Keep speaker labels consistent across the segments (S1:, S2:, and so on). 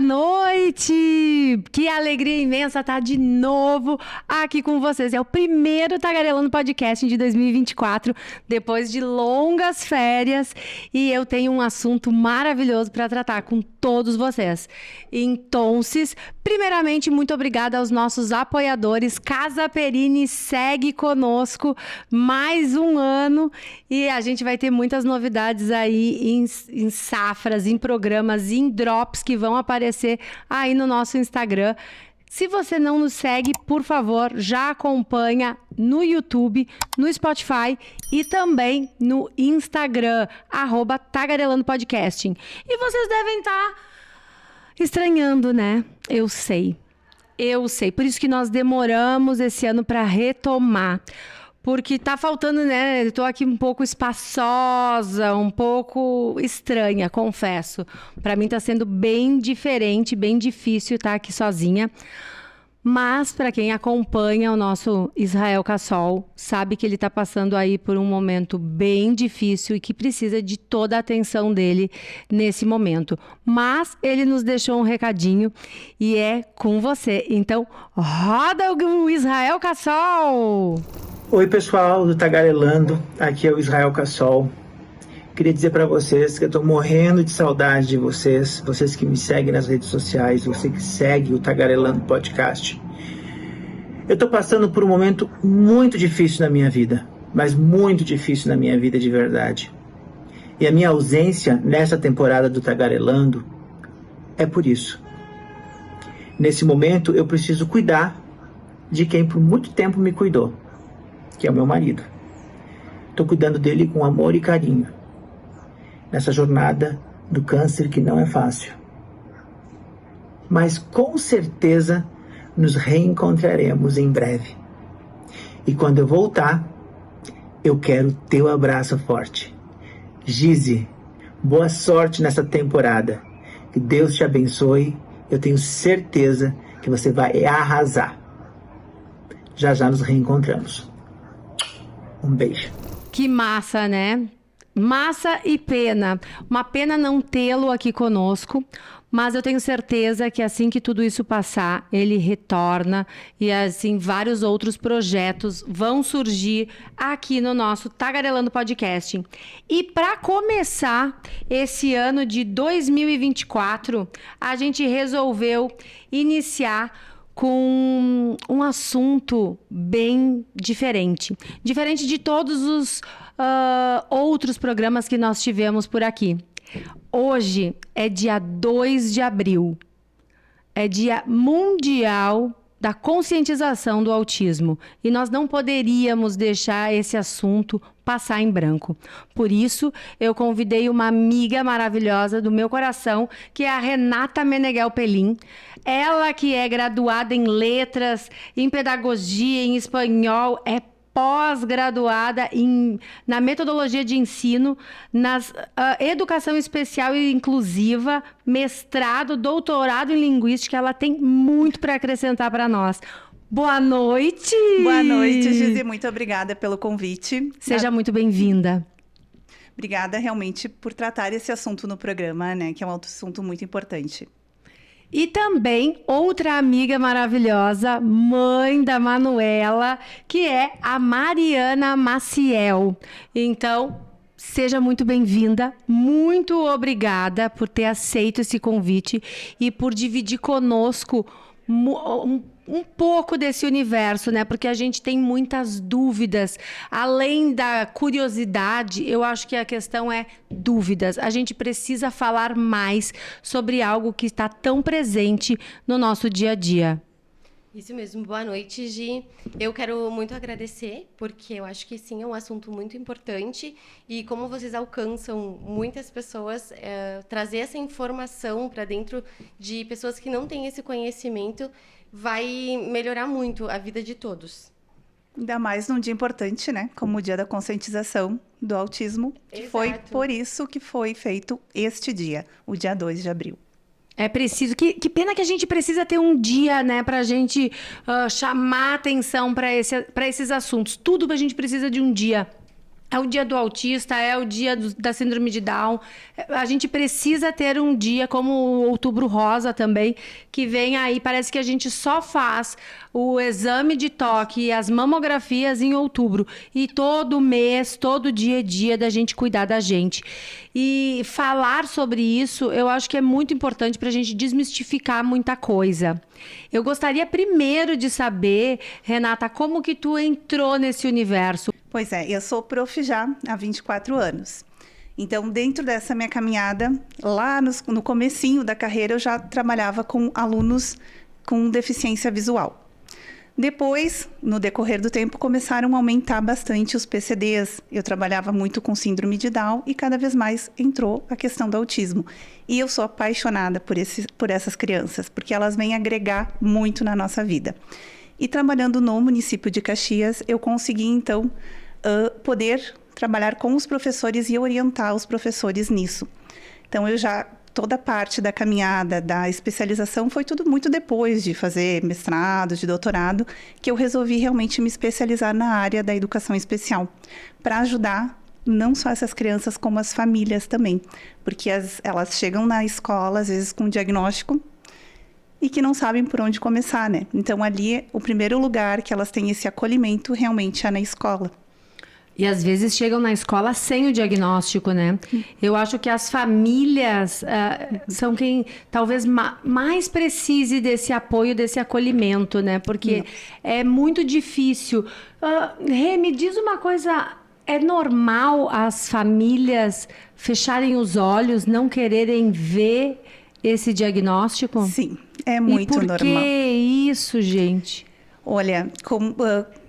S1: Boa noite! Que alegria imensa estar de novo aqui com vocês. É o primeiro Tagarelando Podcast de 2024, depois de longas férias, e eu tenho um assunto maravilhoso para tratar com todos vocês. Então, primeiramente, muito obrigada aos nossos apoiadores. Casa Perini segue conosco mais um ano e a gente vai ter muitas novidades aí em safras, em programas, em drops que vão aparecer aí no nosso Instagram. Se você não nos segue, por favor, já acompanha no YouTube, no Spotify e também no Instagram, @tagarelandopodcasting. E vocês devem estar estranhando, né? Eu sei. Por isso que nós demoramos esse ano para retomar. Porque tá faltando, né? Eu tô aqui um pouco espaçosa, um pouco estranha, confesso. Para mim tá sendo bem diferente, bem difícil estar aqui sozinha. Mas para quem acompanha o nosso Israel Cassol, sabe que ele tá passando aí por um momento bem difícil e que precisa de toda a atenção dele nesse momento. Mas ele nos deixou um recadinho e é com você. Então, roda o Israel Cassol!
S2: Oi pessoal do Tagarelando, aqui é o Israel Cassol. Queria dizer para vocês que eu estou morrendo de saudade de vocês que me seguem nas redes sociais, você que segue o Tagarelando Podcast. Eu estou passando por um momento muito difícil na minha vida, mas muito difícil na minha vida de verdade. E a minha ausência nessa temporada do Tagarelando é por isso. Nesse momento eu preciso cuidar de quem por muito tempo me cuidou, que é o meu marido. Estou cuidando dele com amor e carinho, nessa jornada do câncer que não é fácil. Mas com certeza nos reencontraremos em breve. E quando eu voltar, eu quero teu abraço forte. Gizi, boa sorte nessa temporada. Que Deus te abençoe. Eu tenho certeza que você vai arrasar. Já já nos reencontramos. Um beijo.
S1: Que massa, né? Massa e pena. Uma pena não tê-lo aqui conosco, mas eu tenho certeza que assim que tudo isso passar, ele retorna e assim vários outros projetos vão surgir aqui no nosso Tagarelando Podcasting. E para começar esse ano de 2024, a gente resolveu iniciar com um assunto bem diferente. Diferente de todos os outros programas que nós tivemos por aqui. Hoje é dia 2 de abril. É dia mundial da conscientização do autismo. E nós não poderíamos deixar esse assunto passar em branco. Por isso, eu convidei uma amiga maravilhosa do meu coração, que é a Renata Meneghel Pelim. Ela que é graduada em letras, em pedagogia, em espanhol, é pós-graduada na metodologia de ensino, na educação especial e inclusiva, mestrado, doutorado em linguística. Ela tem muito para acrescentar para nós. Boa noite!
S3: Boa noite, Gizi. Muito obrigada pelo convite.
S1: Seja muito bem-vinda.
S3: Obrigada realmente por tratar esse assunto no programa, né? Que é um assunto muito importante.
S1: E também outra amiga maravilhosa, mãe da Manuela, que é a Mariana Maciel. Então, seja muito bem-vinda, muito obrigada por ter aceito esse convite e por dividir conosco um pouco desse universo, né? Porque a gente tem muitas dúvidas. Além da curiosidade, eu acho que a questão é dúvidas. A gente precisa falar mais sobre algo que está tão presente no nosso dia a dia.
S4: Isso mesmo. Boa noite, Gi. Eu quero muito agradecer, porque eu acho que sim, é um assunto muito importante e como vocês alcançam muitas pessoas, trazer essa informação para dentro de pessoas que não têm esse conhecimento vai melhorar muito a vida de todos.
S3: Ainda mais num dia importante, né? Como o Dia da Conscientização do Autismo, que foi por isso que foi feito este dia, o dia 2 de abril.
S1: É preciso. Que pena que a gente precisa ter um dia, né, pra gente chamar atenção para esses assuntos. Tudo a gente precisa de um dia. É o dia do autista, é o dia da síndrome de Down. A gente precisa ter um dia como o Outubro Rosa também, que vem aí, parece que a gente só faz o exame de toque e as mamografias em outubro. E todo mês, todo dia é dia da gente cuidar da gente. E falar sobre isso, eu acho que é muito importante para a gente desmistificar muita coisa. Eu gostaria primeiro de saber, Renata, como que tu entrou nesse universo?
S3: Pois é, eu sou prof já há 24 anos. Então, dentro dessa minha caminhada, lá no comecinho da carreira, eu já trabalhava com alunos com deficiência visual. Depois, no decorrer do tempo, começaram a aumentar bastante os PCDs. Eu trabalhava muito com síndrome de Down e cada vez mais entrou a questão do autismo. E eu sou apaixonada por essas crianças, porque elas vêm agregar muito na nossa vida. E trabalhando no município de Caxias, eu consegui, então, poder trabalhar com os professores e orientar os professores nisso. Então, toda a parte da caminhada, da especialização, foi tudo muito depois de fazer mestrado, de doutorado, que eu resolvi realmente me especializar na área da educação especial, para ajudar não só essas crianças, como as famílias também. Porque elas chegam na escola, às vezes, com um diagnóstico, e que não sabem por onde começar, né? Então, ali, o primeiro lugar que elas têm esse acolhimento realmente é na escola.
S1: E às vezes chegam na escola sem o diagnóstico, né? Eu acho que as famílias são quem talvez mais precise desse apoio, desse acolhimento, né? Porque é muito difícil. Rê, me diz uma coisa, é normal as famílias fecharem os olhos, não quererem ver esse diagnóstico?
S3: Sim, é muito normal.
S1: E por que isso, gente?
S3: Olha,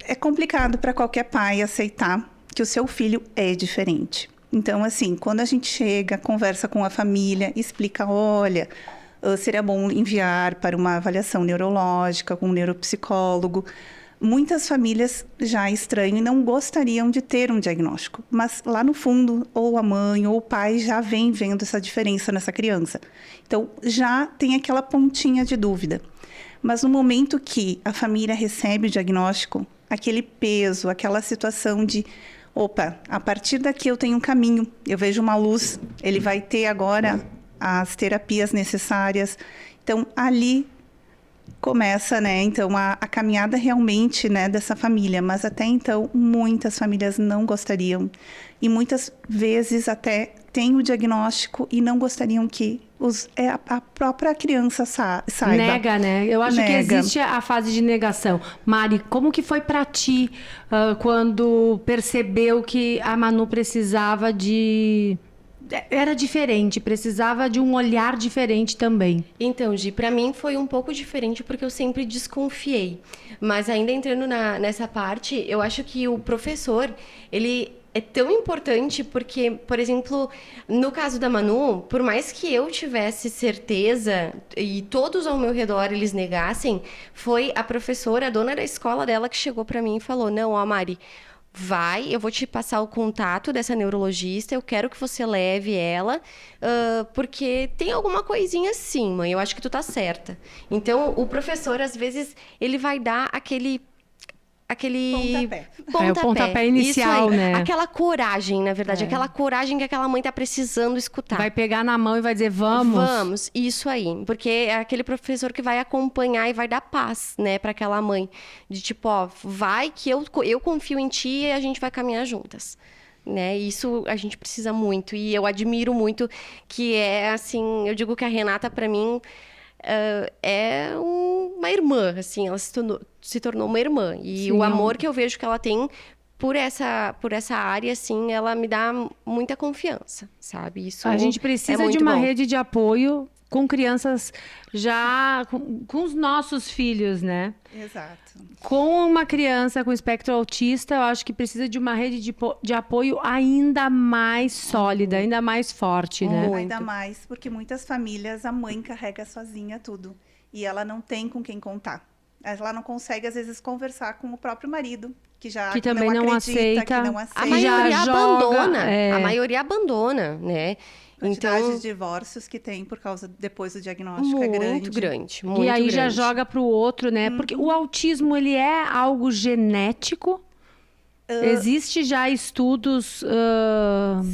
S3: é complicado para qualquer pai aceitar que o seu filho é diferente. Então, assim, quando a gente chega, conversa com a família, explica, olha, seria bom enviar para uma avaliação neurológica com um neuropsicólogo. Muitas famílias já estranham e não gostariam de ter um diagnóstico, mas lá no fundo, ou a mãe ou o pai já vem vendo essa diferença nessa criança. Então, já tem aquela pontinha de dúvida. Mas no momento que a família recebe o diagnóstico, aquele peso, aquela situação de, opa, a partir daqui eu tenho um caminho, eu vejo uma luz, ele vai ter agora as terapias necessárias. Então, ali começa, né, então, a caminhada realmente, né, dessa família. Mas até então, muitas famílias não gostariam. E muitas vezes até têm o diagnóstico e não gostariam que a própria criança saiba.
S1: Nega, né? Eu acho que existe a fase de negação. Mari, como que foi pra ti quando percebeu que a Manu precisava de... Era diferente, precisava de um olhar diferente também.
S4: Então, Gi, pra mim foi um pouco diferente porque eu sempre desconfiei. Mas ainda entrando nessa parte, eu acho que o professor, ele é tão importante porque, por exemplo, no caso da Manu, por mais que eu tivesse certeza e todos ao meu redor eles negassem, foi a professora, a dona da escola dela, que chegou pra mim e falou, não, ó, Mari, vai, eu vou te passar o contato dessa neurologista, eu quero que você leve ela, porque tem alguma coisinha assim, mãe, eu acho que tu tá certa. Então, o professor, às vezes, ele vai dar aquele
S3: Pontapé.
S1: É o pontapé inicial, né?
S4: Aquela coragem, na verdade. Aquela coragem que aquela mãe tá precisando escutar.
S1: Vai pegar na mão e vai dizer, vamos.
S4: Vamos, isso aí. Porque é aquele professor que vai acompanhar e vai dar paz, né, pra aquela mãe. De tipo, ó, vai que eu confio em ti e a gente vai caminhar juntas. Né? Isso a gente precisa muito. E eu admiro muito que assim, eu digo que a Renata, pra mim... é uma irmã, assim, ela se tornou uma irmã. E
S1: Sim,
S4: o amor que eu vejo que ela tem por essa área, assim, ela me dá muita confiança, sabe? Isso
S1: a gente precisa de uma rede de apoio com crianças já com os nossos filhos, né?
S3: Exato.
S1: Com uma criança com espectro autista, eu acho que precisa de uma rede de apoio ainda mais sólida, ainda mais forte, né?
S3: Muito. Ainda mais, porque muitas famílias a mãe carrega sozinha tudo. E ela não tem com quem contar. Ela não consegue, às vezes, conversar com o próprio marido, que
S1: também não aceita.
S3: Que não aceita.
S4: A maioria abandona.
S1: É.
S4: A maioria abandona, né?
S3: A quantidade
S4: Então,
S3: de divórcios que tem por causa depois do diagnóstico é grande.
S4: muito grande, muito
S1: E aí
S4: grande.
S1: já joga para o outro, né? Porque o autismo, ele é algo genético? Existe já estudos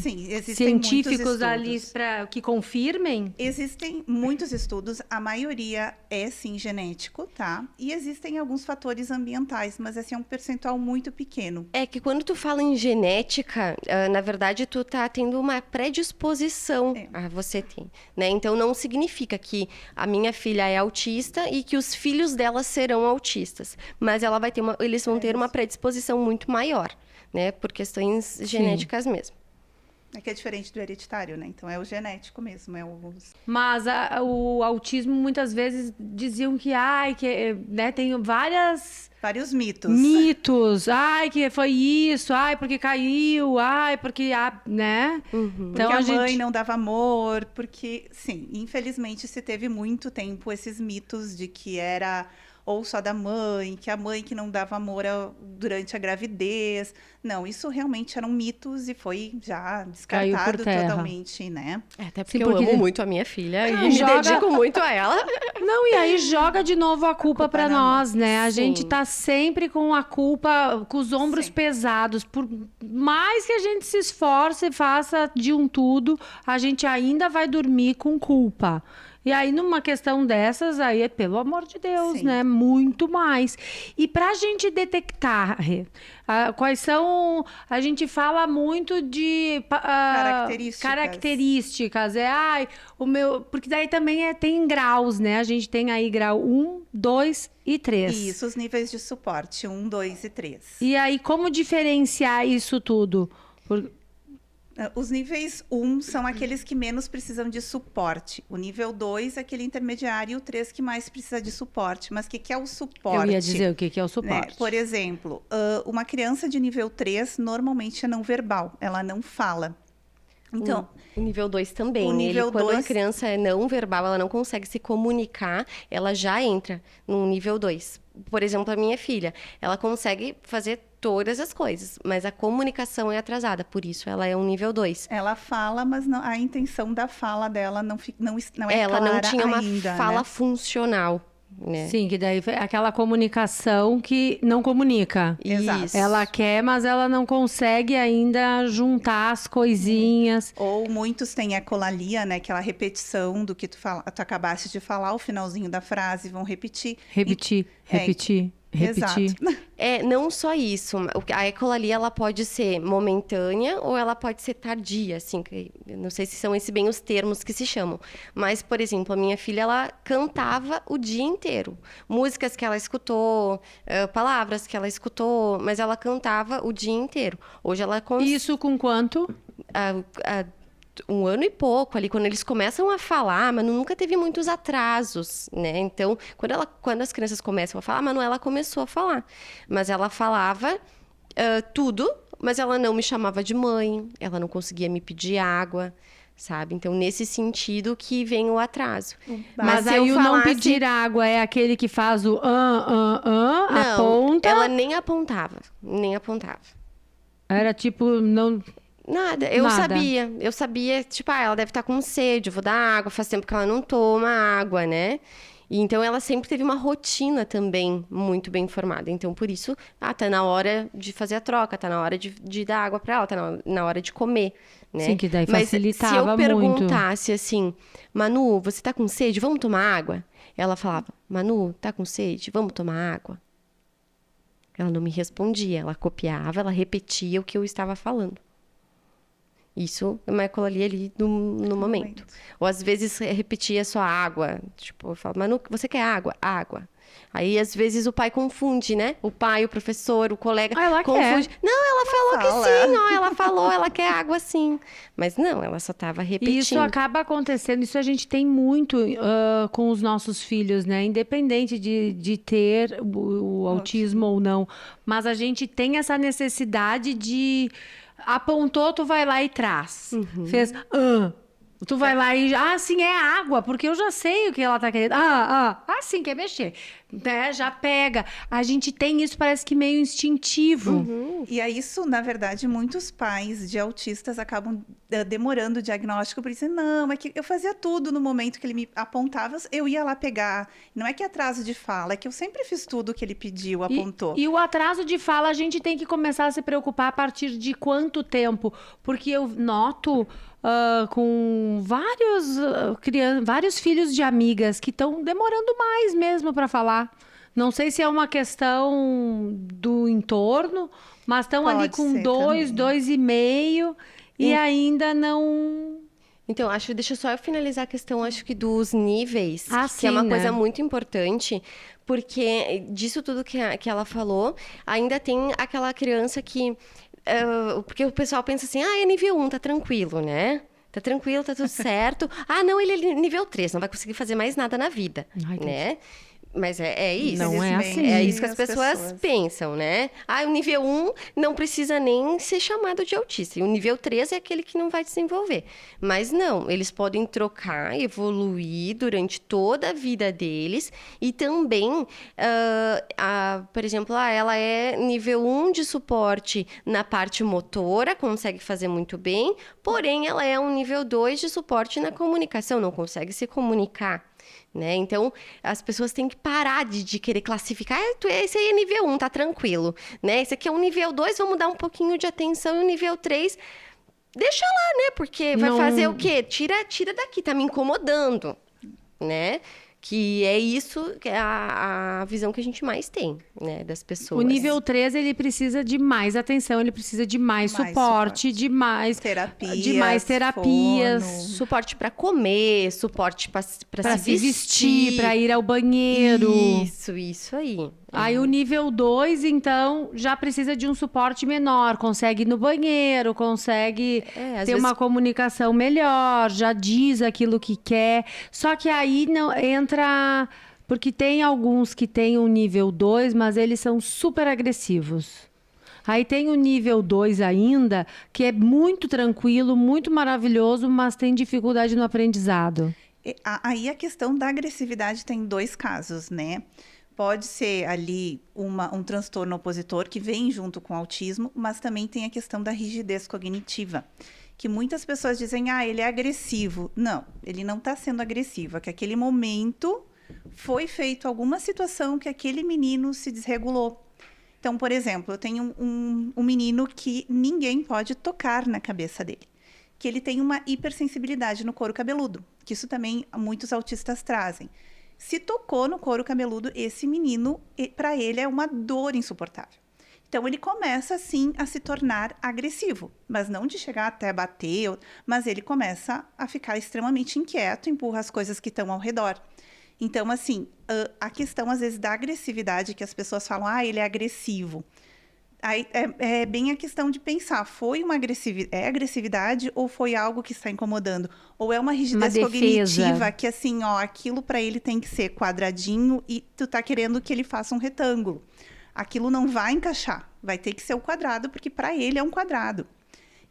S3: Sim, existem muitos
S1: científicos ali
S3: estudos.
S1: que confirmem?
S3: Existem muitos estudos, a maioria é sim genético, tá? E existem alguns fatores ambientais, mas esse é um percentual muito pequeno.
S4: É que quando tu fala em genética, na verdade, tu tá tendo uma predisposição a você ter, né? Então, não significa que a minha filha é autista e que os filhos dela serão autistas. Mas ela vai ter eles vão ter uma predisposição muito maior, né? Por questões genéticas mesmo.
S3: É que é diferente do hereditário, né? Então, é o genético mesmo,
S1: Mas o autismo, muitas vezes, diziam que, né, tem
S3: vários mitos.
S1: mitos. Ai, que foi isso. Ai, porque caiu. Ai, porque, né?
S3: Porque
S1: Então,
S3: a mãe não dava amor, porque, sim, infelizmente se teve muito tempo esses mitos de que era ou só da mãe, que a mãe que não dava amor durante a gravidez. Não, isso realmente eram mitos e foi já descartado totalmente, né?
S4: Até porque eu amo muito a minha filha e me
S1: joga-
S4: dedico muito a ela.
S1: Não, e aí joga de novo a culpa pra nós, né? A
S4: Sim.
S1: gente tá sempre com a culpa, com os ombros
S3: Sim.
S1: pesados. Por mais que a gente se esforce e faça de um tudo, a gente ainda vai dormir com culpa. E aí, numa questão dessas, aí é pelo amor de Deus,
S3: Sim.
S1: né? Muito mais. E pra gente detectar, quais são... A gente fala muito de... características. O meu... Porque daí também tem graus, né? A gente tem aí grau 1, 2 e 3.
S3: Isso, os níveis de suporte, 1, 2 e 3.
S1: E aí, como diferenciar isso tudo?
S3: Os níveis 1 são aqueles que menos precisam de suporte. O nível 2 é aquele intermediário e o 3 que mais precisa de suporte. Mas o que é o suporte?
S1: Eu ia dizer o que é o suporte.
S3: Né? Por exemplo, uma criança de nível 3 normalmente é não verbal, ela não fala. Então,
S4: o nível 2 também.
S3: O nível
S4: Quando a
S3: 2
S4: criança é não verbal, ela não consegue se comunicar, ela já entra no nível 2. Por exemplo, a minha filha, ela consegue fazer todas as coisas, mas a comunicação é atrasada, por isso ela é um nível 2.
S3: ela fala, mas a intenção da fala dela não é
S4: Ela
S3: clara
S4: não tinha uma
S3: ainda,
S4: fala
S3: né?
S4: funcional, né?
S1: Sim, que daí é aquela comunicação que não comunica.
S3: Exato.
S4: Isso.
S1: Ela quer, mas ela não consegue ainda juntar as coisinhas.
S3: Ou muitos têm ecolalia, né? Aquela repetição do que tu acabaste de falar, o finalzinho da frase, vão repetir.
S1: Repetir.
S3: Exato.
S4: Não só isso, a ecolalia ela pode ser momentânea ou ela pode ser tardia, assim, eu não sei se são esses bem os termos que se chamam, mas, por exemplo, a minha filha, ela cantava o dia inteiro, músicas que ela escutou, palavras que ela escutou, mas ela cantava o dia inteiro. Hoje ela
S1: Isso com quanto?
S4: 1 ano e pouco ali, quando eles começam a falar, Manu nunca teve muitos atrasos, né? Então, quando as crianças começam a falar, a Manuela começou a falar. Mas ela falava tudo, mas ela não me chamava de mãe, ela não conseguia me pedir água, sabe? Então, nesse sentido que vem o atraso.
S1: Mas
S4: se
S1: aí
S4: eu
S1: o não
S4: falasse-
S1: pedir água é aquele que faz o
S4: Não,
S1: aponta.
S4: ela nem apontava, nem apontava.
S1: Era tipo, não...
S4: Nada, eu
S1: Nada.
S4: sabia, tipo, ela deve estar com sede, eu vou dar água, faz tempo que ela não toma água, né? E então ela sempre teve uma rotina também muito bem formada. Então, por isso, tá na hora de fazer a troca, tá na hora de dar água pra ela, tá na hora de comer, né?
S1: Sim, que daí
S4: Mas
S1: facilitava
S4: se eu
S1: muito.
S4: perguntasse assim, Manu, você tá com sede? Vamos tomar água? Ela falava, Manu, tá com sede? Vamos tomar água? Ela não me respondia, ela copiava, ela repetia o que eu estava falando. Isso é uma ecolalia ali no momento. Ou às vezes repetia só água. Tipo, eu falo, Manu, você quer água? Água. Aí, às vezes, o pai confunde, né? O pai, o professor, o colega
S1: Ela
S4: confunde.
S1: quer.
S4: Não, ela falou
S3: fala.
S4: que sim, ó, ela falou, ela quer água sim. Mas não, ela só estava repetindo.
S1: E isso acaba acontecendo, isso a gente tem muito com os nossos filhos, né? Independente de ter o autismo ou não. Mas a gente tem essa necessidade de... Apontou, tu vai lá e traz. Fez... Tu vai lá e... sim, é água, porque eu já sei o que ela tá querendo. Sim, quer mexer. Né? Já pega. A gente tem isso, parece que meio instintivo.
S3: E é isso, na verdade, muitos pais de autistas acabam demorando o diagnóstico por dizer, não, é que eu fazia tudo no momento que ele me apontava, eu ia lá pegar. Não é que é atraso de fala, é que eu sempre fiz tudo o que ele pediu, apontou.
S1: E o atraso de fala, a gente tem que começar a se preocupar a partir de quanto tempo? Porque eu noto... com vários filhos de amigas que estão demorando mais mesmo para falar. Não sei se é uma questão do entorno, mas estão ali com
S3: ser
S1: 2,
S3: também.
S1: 2,5 e ainda não...
S4: Então, deixa só eu finalizar a questão, acho que dos níveis, que
S1: sim,
S4: é uma
S1: né?
S4: coisa muito importante, porque disso tudo que ela falou, ainda tem aquela criança que... porque o pessoal pensa assim, é nível 1, tá tranquilo, né? Tá tranquilo, tá tudo certo. Não, ele é nível 3, não vai conseguir fazer mais nada na vida, né? Mas é isso.
S1: Não é assim.
S4: É isso que as pessoas pensam, né? O nível 1 não precisa nem ser chamado de autista. E o nível 3 é aquele que não vai desenvolver. Mas não, eles podem trocar, evoluir durante toda a vida deles. E também, por exemplo, ela é nível 1 de suporte na parte motora, consegue fazer muito bem. Porém, ela é um nível 2 de suporte na comunicação, não consegue se comunicar. Né? Então, as pessoas têm que parar de querer classificar. Esse aí é nível 1, tá tranquilo. Né? Esse aqui é um nível 2, vamos dar um pouquinho de atenção. E o nível 3, deixa lá, né? Porque vai fazer o quê? Tira daqui, tá me incomodando. Né? Que é isso, que é a visão que a gente mais tem, né, das pessoas.
S1: O nível 3, ele precisa de mais atenção, ele precisa de mais suporte, de mais terapias.
S4: Suporte para comer, suporte para se vestir,
S1: para ir ao banheiro.
S4: Isso aí.
S1: Aí o nível 2, então, já precisa de um suporte menor, consegue ir no banheiro, consegue ter uma comunicação melhor, já diz aquilo que quer. Só que aí não entra... Porque tem alguns que têm um nível 2, mas eles são super agressivos. Aí tem o nível 2 ainda, que é muito tranquilo, muito maravilhoso, mas tem dificuldade no aprendizado.
S3: Aí a questão da agressividade tem 2 casos, né? Pode ser ali um transtorno opositor que vem junto com o autismo, mas também tem a questão da rigidez cognitiva, que muitas pessoas dizem, ele é agressivo. Não, ele não está sendo agressivo, é que aquele momento foi feito alguma situação que aquele menino se desregulou. Então, por exemplo, eu tenho um menino que ninguém pode tocar na cabeça dele, que ele tem uma hipersensibilidade no couro cabeludo, que isso também muitos autistas trazem. Se tocou no couro cabeludo, esse menino, para ele, é uma dor insuportável. Então, ele começa, assim, a se tornar agressivo. Mas não de chegar até bater, mas ele começa a ficar extremamente inquieto, empurra as coisas que estão ao redor. Então, assim, a questão, às vezes, da agressividade, que as pessoas falam, ele é agressivo. Aí é bem a questão de pensar, foi uma agressividade ou foi algo que está incomodando? Ou é uma rigidez cognitiva que, assim, aquilo para ele tem que ser quadradinho e tu tá querendo que ele faça um retângulo. Aquilo não vai encaixar, vai ter que ser o quadrado, porque para ele é um quadrado.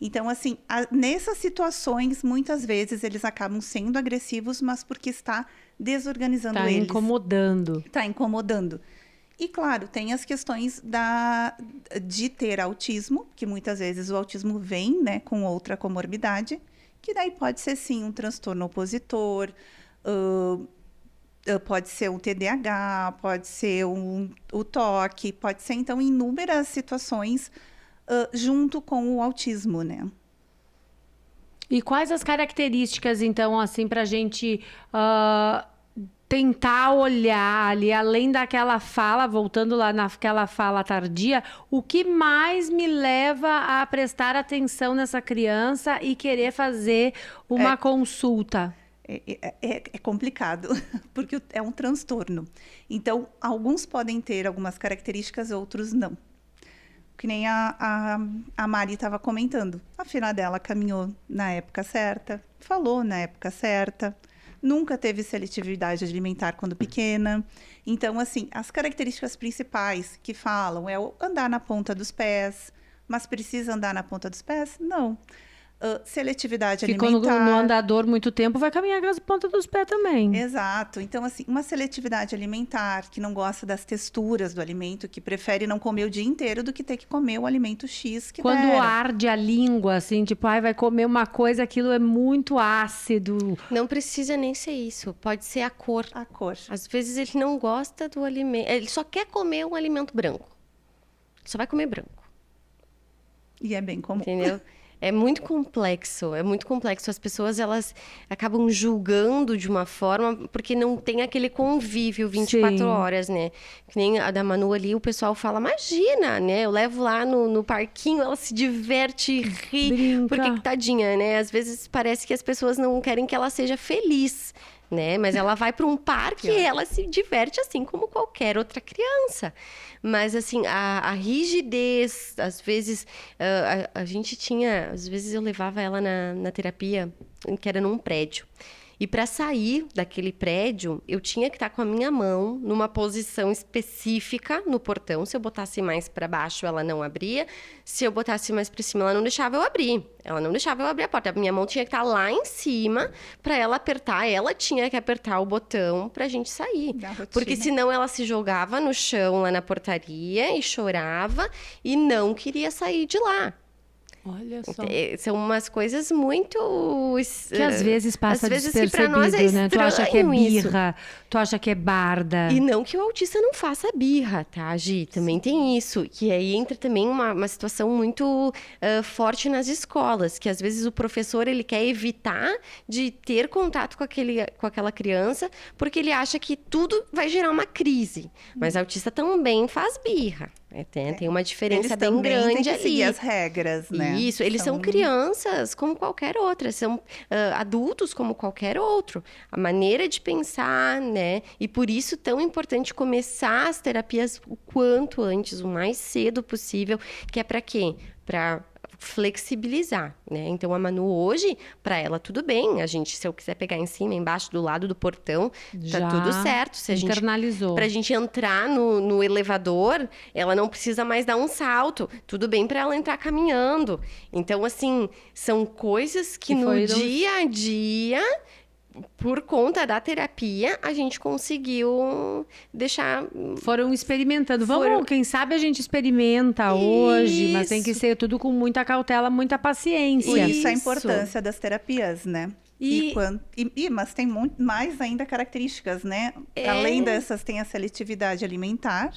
S3: Então, assim, nessas situações, muitas vezes eles acabam sendo agressivos, mas porque está desorganizando eles.
S1: Está
S3: incomodando. E, claro, tem as questões de ter autismo, que muitas vezes o autismo vem, né, com outra comorbidade, que daí pode ser, sim, um transtorno opositor, pode ser um TDAH, pode ser o TOC, pode ser, então, inúmeras situações junto com o autismo, né?
S1: E quais as características, então, assim, para a gente... tentar olhar ali, além daquela fala, voltando lá naquela fala tardia, o que mais me leva a prestar atenção nessa criança e querer fazer uma consulta?
S3: É complicado, porque é um transtorno. Então, alguns podem ter algumas características, outros não. Que nem a Mari estava comentando. A filha dela caminhou na época certa, falou na época certa, nunca teve seletividade alimentar quando pequena. Então, assim, as características principais que falam é o andar na ponta dos pés. Mas precisa andar na ponta dos pés? Não. Seletividade
S1: Ficou
S3: alimentar.
S1: no andador muito tempo, vai caminhar com as pontas dos pés também.
S3: Exato. Então, assim, uma seletividade alimentar, que não gosta das texturas do alimento, que prefere não comer o dia inteiro do que ter que comer o alimento X que
S1: Quando
S3: deram.
S1: arde a língua, assim, tipo, ai, vai comer uma coisa, aquilo é muito ácido.
S4: Não precisa nem ser isso. Pode ser a cor.
S3: A cor.
S4: Às vezes ele não gosta do alimento. Ele só quer comer um alimento branco. Só vai comer branco.
S3: E é bem comum.
S4: Entendeu? É muito complexo, é muito complexo. As pessoas, elas acabam julgando de uma forma porque não tem aquele convívio 24
S1: Sim.
S4: horas, né? Que nem a da Manu ali, o pessoal fala, imagina, né? Eu levo lá no parquinho, ela se diverte, ri.
S1: Brinca.
S4: Porque, tadinha, né? Às vezes parece que as pessoas não querem que ela seja feliz, né? Mas ela vai para um parque e ela se diverte assim como qualquer outra criança. Mas, assim, a rigidez, às vezes, a gente tinha... Às vezes eu levava ela na terapia, que era num prédio. E para sair daquele prédio, eu tinha que estar com a minha mão numa posição específica no portão. Se eu botasse mais para baixo, ela não abria. Se eu botasse mais para cima, ela não deixava eu abrir. Ela não deixava eu abrir a porta. A minha mão tinha que estar lá em cima para ela apertar. Ela tinha que apertar o botão para a gente sair.
S3: Da rotina.
S4: Porque senão ela se jogava no chão lá na portaria e chorava e não queria sair de lá.
S1: Olha só.
S4: São umas coisas muito...
S1: Que às vezes passa
S4: às vezes, que
S1: despercebido,
S4: pra nós é
S1: né? Tu acha que é
S4: estranho isso.
S1: birra, tu acha que é barda.
S4: E não que o autista não faça birra, tá, Gi? Também tem isso. Que aí entra também uma situação muito forte nas escolas, que às vezes o professor ele quer evitar de ter contato com aquela criança, porque ele acha que tudo vai gerar uma crise. Mas autista também faz birra. Tem uma diferença
S3: Eles
S4: bem
S3: também têm
S4: grande
S3: que
S4: ali.
S3: seguir as regras, né?
S4: Isso, eles são crianças como qualquer outra, são adultos como qualquer outro. A maneira de pensar, né? E por isso tão importante começar as terapias o quanto antes, o mais cedo possível, que é para quê? Para flexibilizar, né? Então a Manu hoje, para ela tudo bem. A gente, se eu quiser pegar em cima, embaixo, do lado do portão,
S1: Já
S4: tá tudo certo. Se a gente
S1: internalizou.
S4: pra gente entrar no elevador, ela não precisa mais dar um salto. Tudo bem para ela entrar caminhando. Então, assim, são coisas que no dia a dia, por conta da terapia, a gente conseguiu deixar...
S1: Foram experimentando. Vamos, quem sabe a gente experimenta hoje, mas tem que ser tudo com muita cautela, muita paciência.
S3: Por isso a importância das terapias, né? Mas tem mais ainda características, né? Além dessas, tem a seletividade alimentar,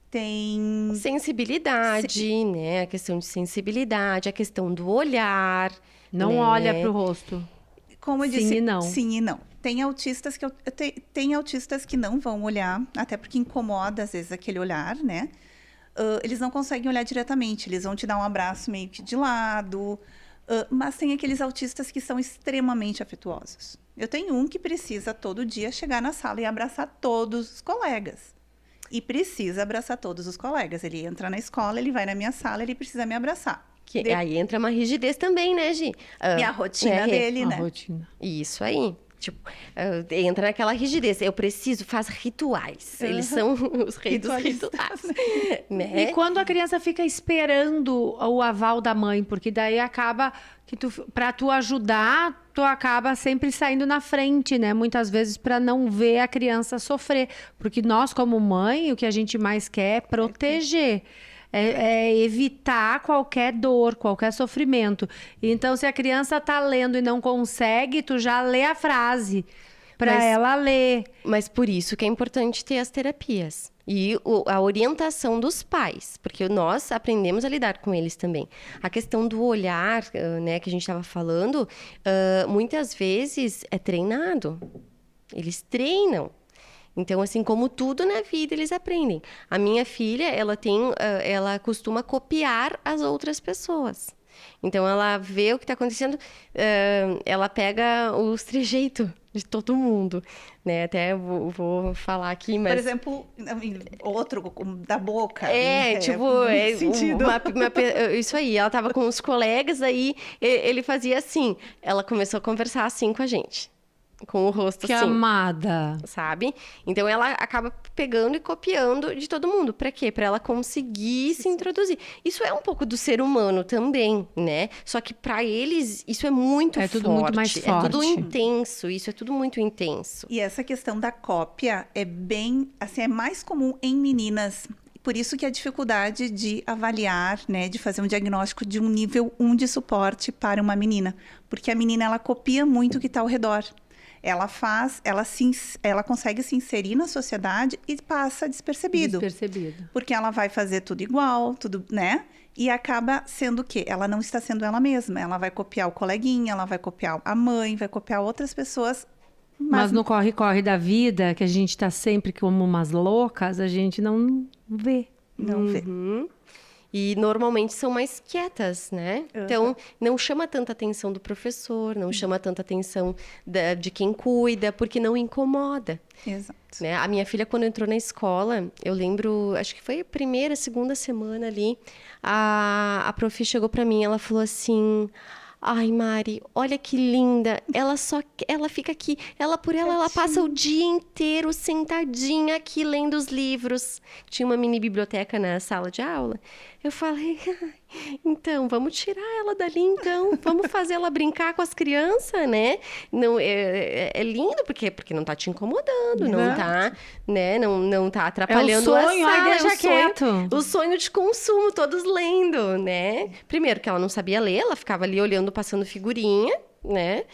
S3: tem...
S4: Sensibilidade, né? A questão de sensibilidade, a questão do olhar.
S1: Não
S4: né?
S1: olha pro rosto.
S3: Como eu disse,
S1: Sim e não.
S3: Sim e não. Tem autistas tem autistas que não vão olhar, até porque incomoda às vezes aquele olhar, né? Eles não conseguem olhar diretamente, eles vão te dar um abraço meio que de lado. Mas tem aqueles autistas que são extremamente afetuosos. Eu tenho um que precisa todo dia chegar na sala e abraçar todos os colegas. E precisa abraçar todos os colegas. Ele entra na escola, ele vai na minha sala, ele precisa me abraçar.
S4: Aí entra uma rigidez também, né, Gi?
S3: E a rotina dele, né?
S1: A rotina.
S4: Isso aí. Tipo, entra naquela rigidez. Eu preciso, faz rituais. Eles são os reis dos rituais. Né?
S1: E quando a criança fica esperando o aval da mãe, porque daí acaba que para tu ajudar, tu acaba sempre saindo na frente, né? Muitas vezes para não ver a criança sofrer, porque nós como mãe, o que a gente mais quer é proteger. É evitar qualquer dor, qualquer sofrimento. Então, se a criança tá lendo e não consegue, tu já lê a frase para ela ler.
S4: Mas por isso que é importante ter as terapias. E a orientação dos pais, porque nós aprendemos a lidar com eles também. A questão do olhar, né, que a gente estava falando, muitas vezes é treinado. Eles treinam. Então, assim, como tudo na vida, eles aprendem. A minha filha, ela costuma copiar as outras pessoas. Então, ela vê o que está acontecendo, ela pega os trejeitos de todo mundo, né? Até vou falar aqui, mas...
S3: Por exemplo, outro da boca.
S4: Isso aí. Ela estava com os colegas, aí ele fazia assim. Ela começou a conversar assim com a gente. com o rosto
S1: Que
S4: assim.
S1: amada.
S4: Sabe? Então ela acaba pegando e copiando de todo mundo. Pra quê? Pra ela conseguir se introduzir. Isso é um pouco do ser humano também, né? Só que pra eles isso é muito
S1: É
S4: forte.
S1: tudo muito mais
S4: É tudo
S1: forte.
S4: intenso. Isso é tudo muito intenso.
S3: E essa questão da cópia é bem, assim, é mais comum em meninas. Por isso que a dificuldade de avaliar, né, de fazer um diagnóstico de um nível 1 de suporte para uma menina. Porque a menina, ela copia muito o que está ao redor. Ela consegue se inserir na sociedade e passa despercebido.
S1: Despercebido.
S3: Porque ela vai fazer tudo igual, tudo, né? E acaba sendo o quê? Ela não está sendo ela mesma. Ela vai copiar o coleguinha, ela vai copiar a mãe, vai copiar outras pessoas.
S1: Mas no corre-corre da vida, que a gente tá sempre como umas loucas, a gente não vê.
S3: Não vê.
S4: Uhum. E normalmente são mais quietas, né? Então, não chama tanta atenção do professor, não chama tanta atenção de quem cuida, porque não incomoda.
S3: Exato.
S4: Né? A minha filha, quando entrou na escola, eu lembro, acho que foi a primeira, segunda semana ali, a prof chegou pra mim, ela falou assim: ai, Mari, olha que linda, ela fica aqui, ela passa o dia inteiro sentadinha aqui lendo os livros. Tinha uma mini biblioteca na sala de aula. Eu falei: então, vamos tirar ela dali, então. Vamos fazer ela brincar com as crianças, né? Não, é lindo, porque não tá te incomodando, não tá, né? Não tá atrapalhando
S1: É o sonho,
S4: a sala.
S1: ai, deixa quieto.
S4: O sonho de consumo, todos lendo, né? Primeiro que ela não sabia ler, ela ficava ali olhando, passando figurinha, né?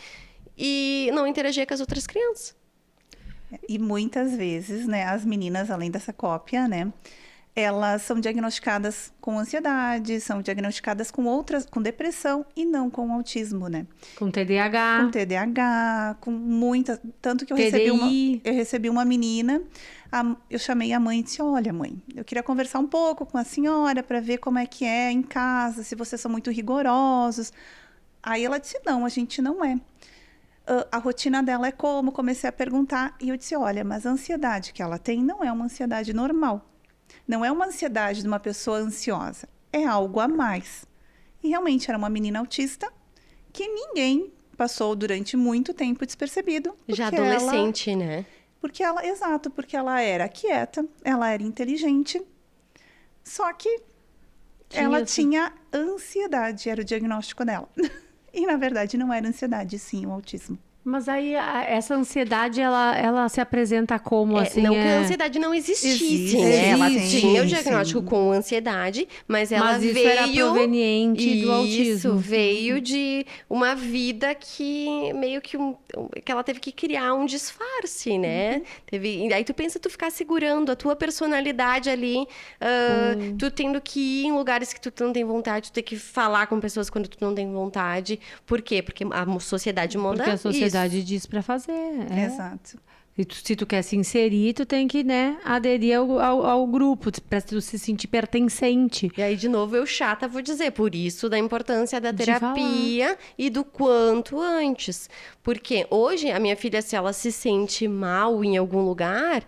S4: E não interagia com as outras crianças.
S3: E muitas vezes, né, as meninas, além dessa cópia, né, elas são diagnosticadas com ansiedade, são diagnosticadas com depressão e não com autismo, né?
S1: Com TDAH.
S3: Com TDAH, com muitas... Tanto que eu
S1: TDI.
S3: recebi uma menina, eu chamei a mãe e disse: olha, mãe, eu queria conversar um pouco com a senhora para ver como é que é em casa, se vocês são muito rigorosos. Aí ela disse: não, a gente não é. A rotina dela é como? Comecei a perguntar e eu disse: olha, mas a ansiedade que ela tem não é uma ansiedade normal. Não é uma ansiedade de uma pessoa ansiosa. É algo a mais. E realmente era uma menina autista que ninguém passou durante muito tempo despercebido.
S4: Já adolescente, né?
S3: Porque ela era quieta, ela era inteligente, só que ela tinha ansiedade, era o diagnóstico dela. E, na verdade, não era ansiedade, sim, o autismo.
S1: Mas aí essa ansiedade, ela se apresenta como assim?
S4: Não que a ansiedade não existisse,
S3: Existe,
S4: né? Ela
S3: existe,
S4: tinha o
S3: sim.
S4: diagnóstico com ansiedade, mas ela
S1: Mas isso
S4: veio...
S1: era proveniente do autismo.
S4: Isso, veio de uma vida que meio que que ela teve que criar um disfarce, né? E aí tu pensa tu ficar segurando a tua personalidade ali, tu tendo que ir em lugares que tu não tem vontade, tu ter que falar com pessoas quando tu não tem vontade. Por quê? Porque a sociedade manda
S1: Porque a sociedade
S4: isso.
S1: diz pra fazer.
S3: Exato.
S1: E se tu quer se inserir, tu tem que, né, aderir ao grupo, pra tu se sentir pertencente.
S4: E aí, de novo, eu chata vou dizer, por isso da importância da
S1: De
S4: terapia e do quanto antes. Porque hoje, a minha filha, se ela se sente mal em algum lugar,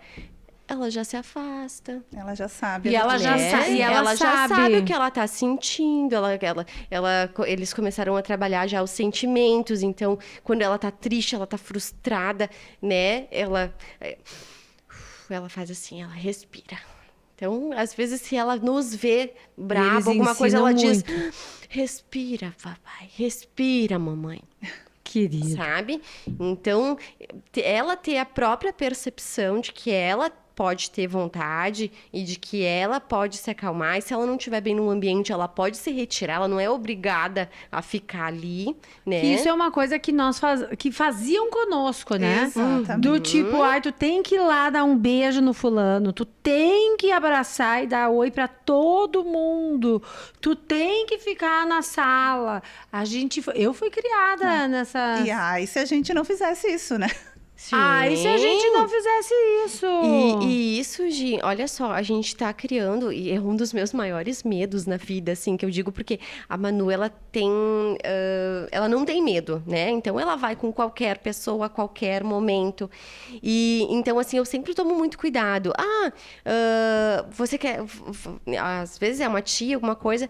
S4: ela já se afasta.
S3: Ela já sabe.
S1: E ela já
S4: Né?
S1: sabe. E ela
S4: já
S1: sabe.
S4: sabe o que ela tá sentindo. Eles começaram a trabalhar já os sentimentos. Então, quando ela tá triste, ela tá frustrada, né? Ela faz assim, ela respira. Então, às vezes, se ela nos vê brava, alguma coisa, ela diz: respira, papai, respira, mamãe.
S1: Querida.
S4: Sabe? Então, ela ter a própria percepção de que ela pode ter vontade e de que ela pode se acalmar. E se ela não estiver bem no ambiente, ela pode se retirar. Ela não é obrigada a ficar ali, né?
S1: Que isso é uma coisa que que faziam conosco, né?
S3: Exatamente.
S1: Do tipo, ai, tu tem que ir lá dar um beijo no fulano, tu tem que abraçar e dar oi pra todo mundo, tu tem que ficar na sala. Eu fui criada nessa...
S3: E ai, se a gente não fizesse isso, né?
S4: Sim.
S1: E se a gente não fizesse isso?
S4: E isso, Gi, olha só, a gente tá criando, e é um dos meus maiores medos na vida, assim, que eu digo, porque a Manu, ela tem, ela não tem medo, né? Então, ela vai com qualquer pessoa, a qualquer momento. E, então, assim, eu sempre tomo muito cuidado. Você quer, às vezes é uma tia, alguma coisa,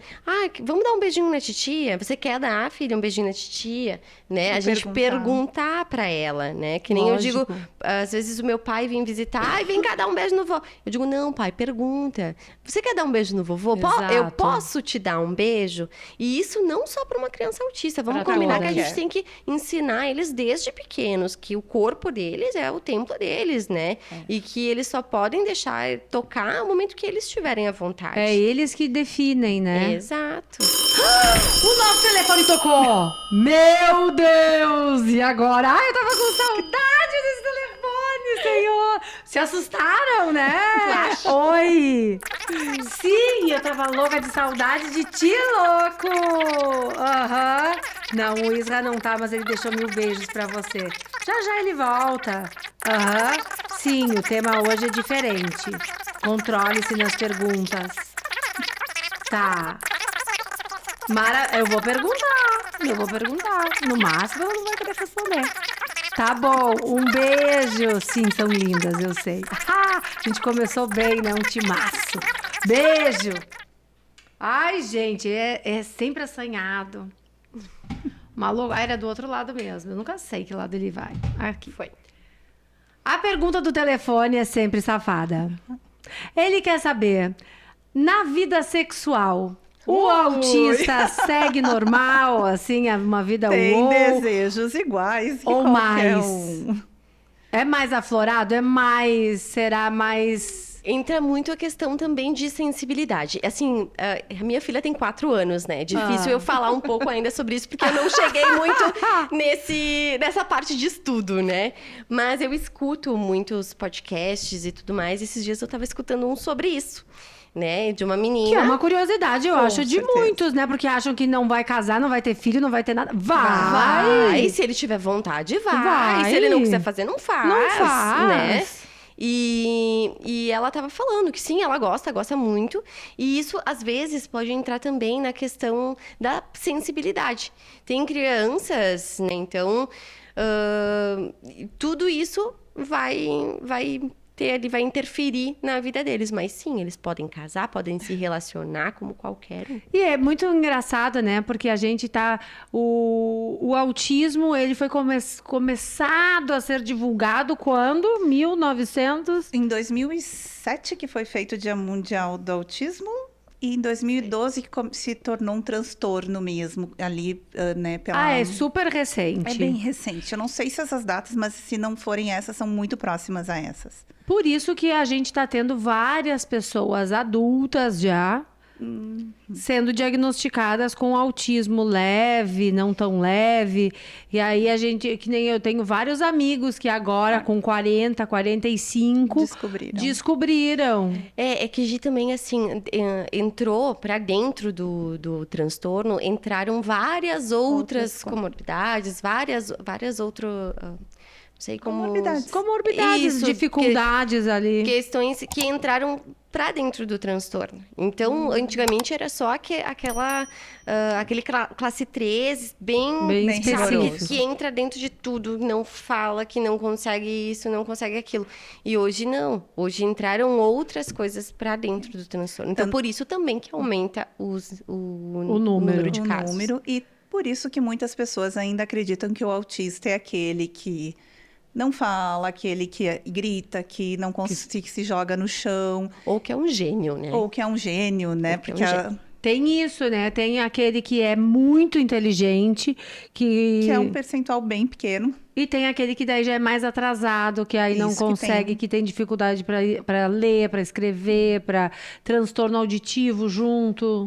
S4: vamos dar um beijinho na titia? Você quer dar, filha, um beijinho na titia? Né? A gente perguntar pra ela, né? Que nem
S1: Lógico.
S4: eu digo, às vezes o meu pai vem visitar, vem cá dar um beijo no vovô. Eu digo, não, pai, pergunta. Você quer dar um beijo no vovô?
S1: Exato.
S4: Eu posso te dar um beijo? E isso não só para uma criança autista. Vamos
S1: Pra
S4: combinar que a
S1: todas.
S4: gente tem que ensinar eles desde pequenos que o corpo deles é o templo deles, né? E que eles só podem deixar tocar no momento que eles estiverem à vontade.
S1: É eles que definem, né?
S4: Exato.
S1: O nosso telefone tocou! Meu Deus! E agora? Eu tava com saudade desse telefone, senhor! Se assustaram, né? Oi! Sim, eu tava louca de saudade de ti, louco! Aham. Não, o Isra não tá, mas ele deixou 1000 beijos pra você. Já já ele volta. Aham. Sim, o tema hoje é diferente. Controle-se nas perguntas. Tá. Eu vou perguntar. No máximo, ela não vai querer responder. Tá bom, um beijo. Sim, são lindas, eu sei. A gente começou bem, né? Um timaço. Beijo. Ai, gente, é sempre assanhado. Maluco. Era do outro lado mesmo. Eu nunca sei que lado ele vai. Aqui.
S4: Foi.
S1: A pergunta do telefone é sempre safada. Ele quer saber, na vida sexual, o autista segue normal, assim, uma vida
S3: Tem desejos iguais que
S1: ou
S3: qualquer
S1: mais?
S3: um.
S1: É mais aflorado? Será mais...
S4: Entra muito a questão também de sensibilidade. Assim, a minha filha tem 4 anos, né? É difícil eu falar um pouco ainda sobre isso, porque eu não cheguei muito nessa parte de estudo, né? Mas eu escuto muitos podcasts e tudo mais. Esses dias eu tava escutando um sobre isso, né? De uma menina.
S1: Que é uma curiosidade, eu acho, de
S3: certeza.
S1: muitos, né? Porque acham que não vai casar, não vai ter filho, não vai ter nada.
S4: Vai! Se ele tiver vontade, vai! Se ele não quiser fazer, não faz.
S1: Não faz.
S4: Né? E ela tava falando que sim, ela gosta muito. E isso, às vezes, pode entrar também na questão da sensibilidade. Tem crianças, né? Então, tudo isso vai interferir na vida deles. Mas sim, eles podem casar, podem se relacionar como qualquer um.
S1: E é muito engraçado, né? Porque a gente tá... O autismo, ele foi começado a ser divulgado quando? 1900?
S3: Em 2007 que foi feito o Dia Mundial do Autismo e em 2012 que se tornou um transtorno mesmo ali, né?
S1: É super recente.
S3: É bem recente. Eu não sei se essas datas, mas se não forem essas, são muito próximas a essas.
S1: Por isso que a gente tá tendo várias pessoas adultas já sendo diagnosticadas com autismo leve, não tão leve. E aí que nem eu tenho vários amigos que agora com 40, 45 descobriram.
S4: É que Gi também, assim, entrou para dentro do transtorno, entraram várias outras comorbidades, várias outras... Não sei como...
S1: Comorbidades,
S4: Isso,
S1: dificuldades ali.
S4: Questões que entraram para dentro do transtorno. Então, antigamente era só aquele classe 3, bem
S1: específico.
S4: que entra dentro de tudo, não fala, que não consegue isso, não consegue aquilo. E hoje não. Hoje entraram outras coisas para dentro do transtorno. Então, por isso também que aumenta o número de casos.
S3: E por isso que muitas pessoas ainda acreditam que o autista é aquele que não fala, aquele que grita, que não consegue, que se joga no chão.
S4: Ou que é um gênio, né?
S3: Ou que é um gênio, né? Porque
S1: tem isso, né? Tem aquele que é muito inteligente, que
S3: é um percentual bem pequeno.
S1: E tem aquele que daí já é mais atrasado, que aí não consegue, que tem dificuldade para ler, para escrever, para transtorno auditivo junto.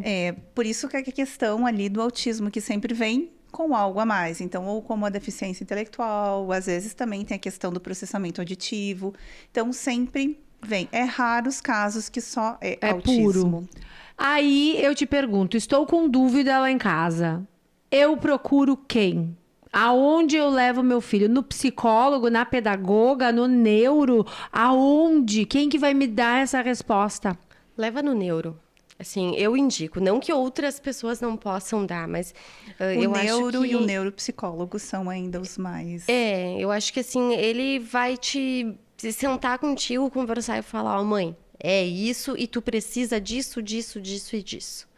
S3: Por isso que é a questão ali do autismo, que sempre vem com algo a mais. Então, ou como a deficiência intelectual, às vezes também tem a questão do processamento auditivo. Então, sempre vem. É raros casos que só é autismo.
S1: Puro. Aí eu te pergunto, estou com dúvida lá em casa. Eu procuro quem? Aonde eu levo meu filho? No psicólogo, na pedagoga, no neuro? Aonde? Quem que vai me dar essa resposta?
S4: Leva no neuro. Assim, eu indico. Não que outras pessoas não possam dar, mas eu acho
S3: neuro
S4: que...
S3: e o neuropsicólogo são ainda os mais...
S4: eu acho que assim, ele vai te sentar contigo, conversar e falar, ó, mãe, é isso e tu precisa disso, disso, disso e disso.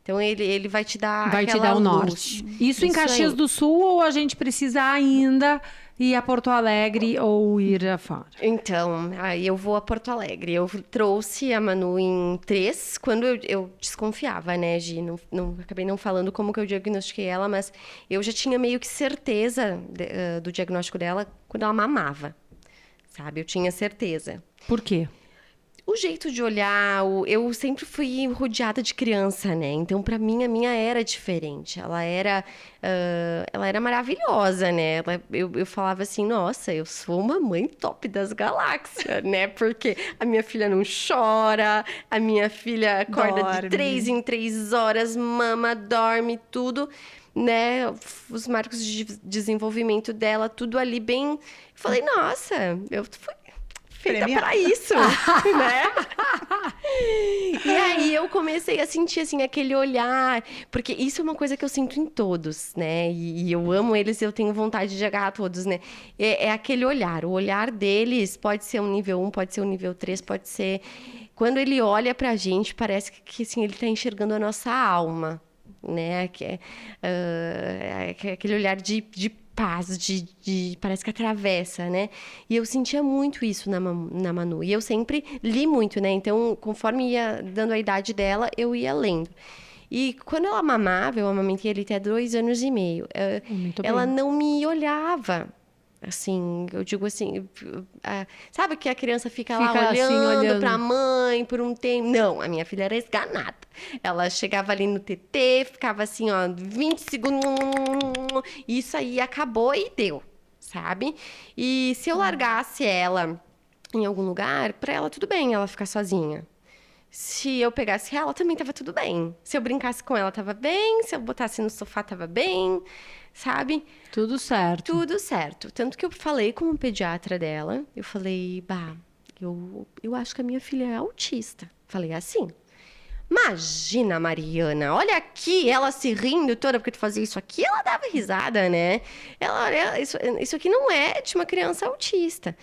S4: Então, ele vai te dar
S1: Vai te
S4: aquela
S1: dar o
S4: luz.
S1: norte. Isso em
S4: Isso
S1: Caxias
S4: aí.
S1: do Sul ou a gente precisa ainda ir a Porto Alegre ou ir a fora?
S4: Então, aí eu vou a Porto Alegre. Eu trouxe a Manu em 3, quando eu desconfiava, né, Gi? Acabei não falando como que eu diagnostiquei ela, mas eu já tinha meio que certeza do diagnóstico dela quando ela mamava, sabe? Eu tinha certeza.
S1: Por quê?
S4: O jeito de olhar, eu sempre fui rodeada de criança, né? Então, pra mim, a minha era diferente. Ela era maravilhosa, né? Eu falava assim, nossa, eu sou uma mãe top das galáxias, né? Porque a minha filha não chora, a minha filha acorda de
S3: Dorme.
S4: 3 em 3 horas, mama, dorme, tudo, né? Os marcos de desenvolvimento dela, tudo ali bem... Falei, nossa, eu fui feita
S3: Premiada.
S4: pra isso, né? E aí eu comecei a sentir, assim, aquele olhar, porque isso é uma coisa que eu sinto em todos, né? E eu amo eles e eu tenho vontade de agarrar todos, né? É aquele olhar, o olhar deles pode ser um nível 1, pode ser um nível 3, pode ser... Quando ele olha pra gente, parece que assim, ele tá enxergando a nossa alma, né? Aquele olhar de paz, parece que atravessa, né? E eu sentia muito isso na Manu. E eu sempre li muito, né? Então, conforme ia dando a idade dela, eu ia lendo. E quando ela mamava, eu amamentei ele até 2 anos e meio.
S1: Muito
S4: Ela
S1: bem.
S4: não me olhava. Assim, eu digo assim, sabe que a criança fica lá
S1: Fica assim, olhando.
S4: pra mãe por um tempo? Não, a minha filha era esganada. Ela chegava ali no TT, ficava assim, ó, 20 segundos, isso aí acabou e deu, sabe? E se eu largasse ela em algum lugar, pra ela tudo bem ela ficar sozinha. Se eu pegasse ela, também tava tudo bem. Se eu brincasse com ela, tava bem. Se eu botasse no sofá, tava bem, sabe?
S1: Tudo certo.
S4: Tudo certo. Tanto que eu falei com o pediatra dela, eu falei, eu acho que a minha filha é autista. Falei assim. Imagina, Mariana, olha aqui, ela se rindo toda porque tu fazia isso aqui, ela dava risada, né? Isso aqui não é de uma criança autista.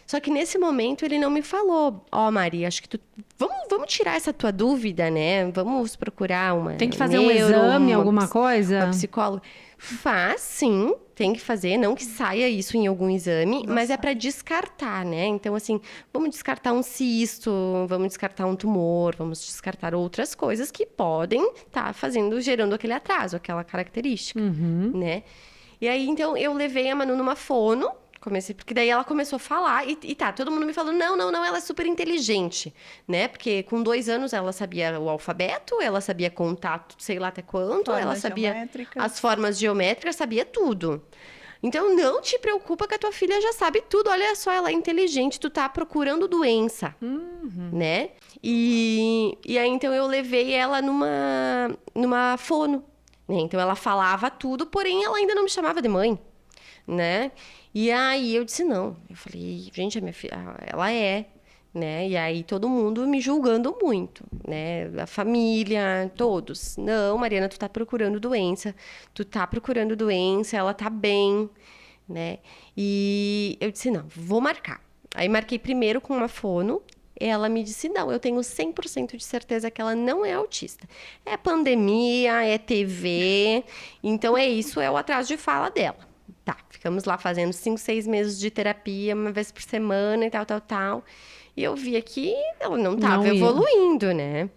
S4: Só que nesse momento ele não me falou, Maria, acho que vamos tirar essa tua dúvida, né? Vamos procurar uma
S1: Tem que fazer um exame, alguma coisa?
S4: Uma psicóloga. Faz, sim, tem que fazer, não que saia isso em algum exame, mas é para descartar, né? Então, assim, vamos descartar um cisto, vamos descartar um tumor, vamos descartar outras coisas que podem estar gerando aquele atraso, aquela característica, né? E aí, então, eu levei a Manu numa fono, porque daí ela começou a falar e todo mundo me falou, não, ela é super inteligente, né? Porque com 2 anos ela sabia o alfabeto, ela sabia contar, sei lá até quanto, ela sabia
S3: geométricas.
S4: as formas geométricas, sabia tudo. Então, não te preocupa que a tua filha já sabe tudo, olha só, ela é inteligente, tu tá procurando doença, né? E aí, então, eu levei ela numa fono, né? Então, ela falava tudo, porém, ela ainda não me chamava de mãe, né? E aí eu disse não. Eu falei, gente, a minha filha, ela é, né? E aí todo mundo me julgando muito, né? A família, todos. Não, Mariana, tu tá procurando doença. Ela tá bem, né? E eu disse, não, vou marcar. Aí marquei primeiro com uma fono. Ela me disse, não, eu tenho 100% de certeza que ela não é autista. É pandemia, é TV, então é isso, é o atraso de fala dela. Tá, ficamos lá fazendo 5, 6 meses de terapia, uma vez por semana e tal. E eu via que ela não estava evoluindo, né?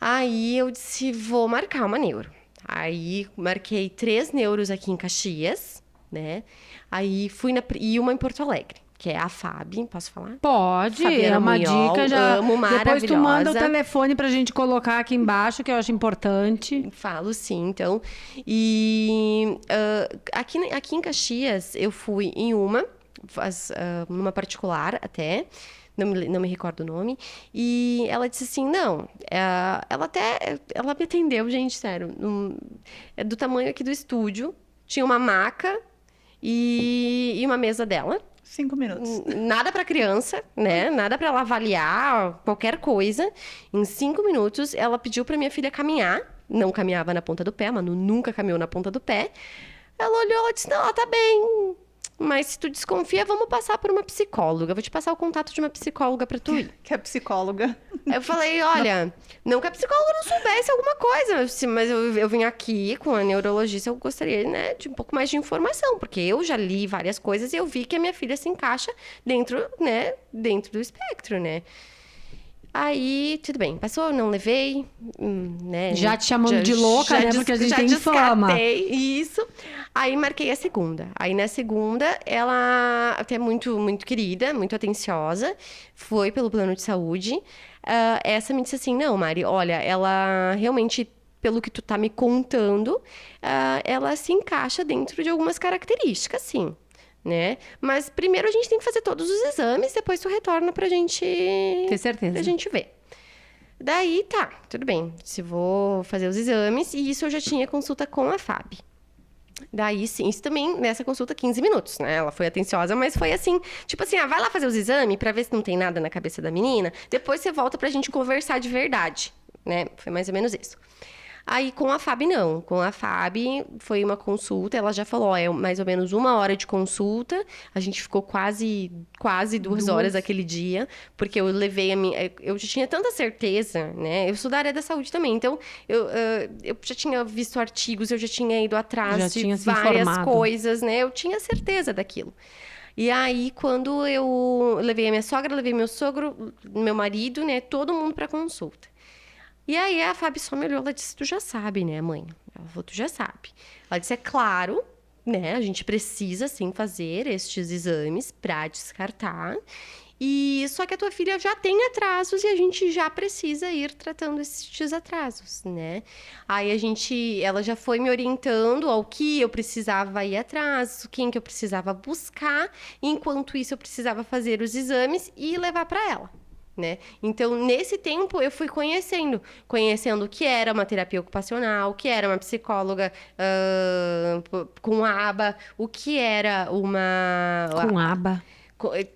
S4: Aí eu disse, vou marcar uma neuro. Aí marquei 3 neuros aqui em Caxias, né? Aí fui e uma em Porto Alegre, que é a Fabi, posso falar?
S1: Pode,
S4: Fabiana
S1: é uma
S4: Munhol,
S1: dica já.
S4: amo,
S1: Depois tu manda o
S4: maravilhosa.
S1: telefone pra gente colocar aqui embaixo, que eu acho importante.
S4: Falo sim, então. E aqui em Caxias, eu fui em numa particular até, não me recordo o nome, e ela disse assim, não, ela me atendeu, gente, sério, é do tamanho aqui do estúdio, tinha uma maca e uma mesa dela.
S3: 5 minutos.
S4: Nada para criança, né? Nada para ela avaliar qualquer coisa. Em 5 minutos, ela pediu para minha filha caminhar. Não caminhava na ponta do pé, a Manu nunca caminhou na ponta do pé. Ela olhou e disse, não, ela tá bem. Mas se tu desconfia, vamos passar por uma psicóloga. Eu vou te passar o contato de uma psicóloga pra tu ir.
S3: Que é psicóloga.
S4: Eu falei, olha, não que a psicóloga não soubesse alguma coisa, mas eu vim aqui com a neurologista, eu gostaria, né, de um pouco mais de informação, porque eu já li várias coisas e eu vi que a minha filha se encaixa dentro do espectro, né? Aí, tudo bem, passou, não levei, né?
S1: Já te chamando de louca, né? Porque a gente tem fama.
S4: Isso. Aí marquei a segunda. Aí na segunda, ela até muito, muito querida, muito atenciosa, foi pelo plano de saúde. Essa me disse assim, não, Mari, olha, ela realmente, pelo que tu tá me contando, ela se encaixa dentro de algumas características, sim. Né? Mas primeiro a gente tem que fazer todos os exames, depois tu retorna pra gente
S1: ter certeza.
S4: Pra gente ver. Daí tá, tudo bem. Se vou fazer os exames, e isso eu já tinha consulta com a Fábio. Daí sim, isso também nessa consulta 15 minutos, né? Ela foi atenciosa, mas foi assim, tipo assim, vai lá fazer os exames pra ver se não tem nada na cabeça da menina, depois você volta pra gente conversar de verdade, né? Foi mais ou menos isso. Aí, com a Fábio, não. Com a Fábio, foi uma consulta. Ela já falou, é mais ou menos 1 hora de consulta. A gente ficou quase 2 horas aquele dia. Porque eu levei a minha... Eu já tinha tanta certeza, né? Eu sou da área da saúde também. Então, eu já tinha visto artigos, eu já tinha ido atrás de várias coisas, né? Eu tinha certeza daquilo. E aí, quando eu levei a minha sogra, levei meu sogro, meu marido, né? Todo mundo pra consulta. E aí a Fábio só me olhou, ela disse, tu já sabe, né, mãe? Ela falou, tu já sabe. Ela disse, é claro, né, a gente precisa, sim, fazer estes exames pra descartar. E só que a tua filha já tem atrasos e a gente já precisa ir tratando estes atrasos, né? Aí ela já foi me orientando ao que eu precisava ir atrás, quem que eu precisava buscar. Enquanto isso, eu precisava fazer os exames e levar pra ela. Né? Então, nesse tempo, eu fui conhecendo o que era uma terapia ocupacional, o que era uma psicóloga com aba, o que era uma...
S1: Com aba.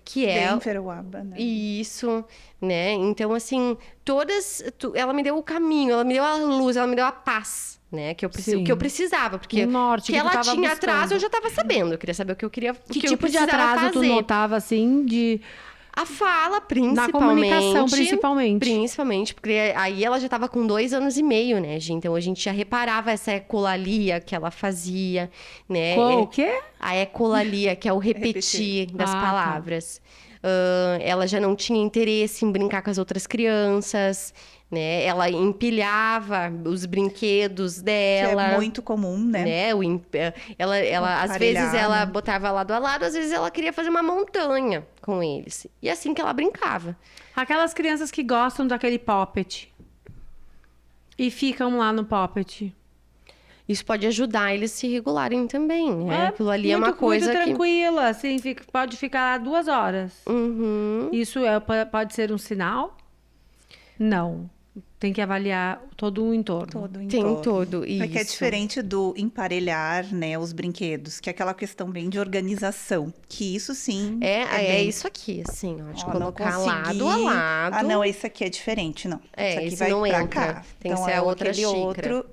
S3: Que é... Denver, o aba, né?
S4: Isso, né? Então, assim, ela me deu o caminho, ela me deu a luz, ela me deu a paz, né? Que eu precisava, porque
S1: o norte,
S4: que ela tinha atraso, eu já estava sabendo. Eu queria saber o que eu queria
S1: Que tipo de atraso fazer. Tu notava, assim, de...
S4: A fala, principalmente.
S1: Na comunicação, principalmente.
S4: Principalmente, porque aí ela já estava com 2 anos e meio, né, gente? Então, a gente já reparava essa ecolalia que ela fazia, né?
S1: O quê?
S4: A ecolalia, que é o repetir das palavras. Tá. Ela já não tinha interesse em brincar com as outras crianças, né? Ela empilhava os brinquedos dela.
S3: Que é muito comum, né?
S4: Ela às vezes ela botava lado a lado, às vezes ela queria fazer uma montanha com eles. E assim que ela brincava.
S1: Aquelas crianças que gostam daquele poppet e ficam lá no poppet.
S4: Isso pode ajudar eles a se regularem também, né? Aquilo ali é uma coisa
S1: muito tranquila, assim, pode ficar lá 2 horas.
S4: Uhum.
S1: Isso pode ser um sinal? Não. Tem que avaliar todo o entorno.
S4: Tem todo, isso.
S3: Porque é diferente do emparelhar, né, os brinquedos, que é aquela questão bem de organização, que isso sim...
S4: É isso aqui, assim, ó, de colocar lado a lado.
S3: Ah, não, esse aqui é diferente, não. Esse aqui vai
S4: não
S3: pra
S4: entra.
S3: cá.
S4: Tem que
S3: então,
S4: ser a outra
S3: aquele
S4: xícara.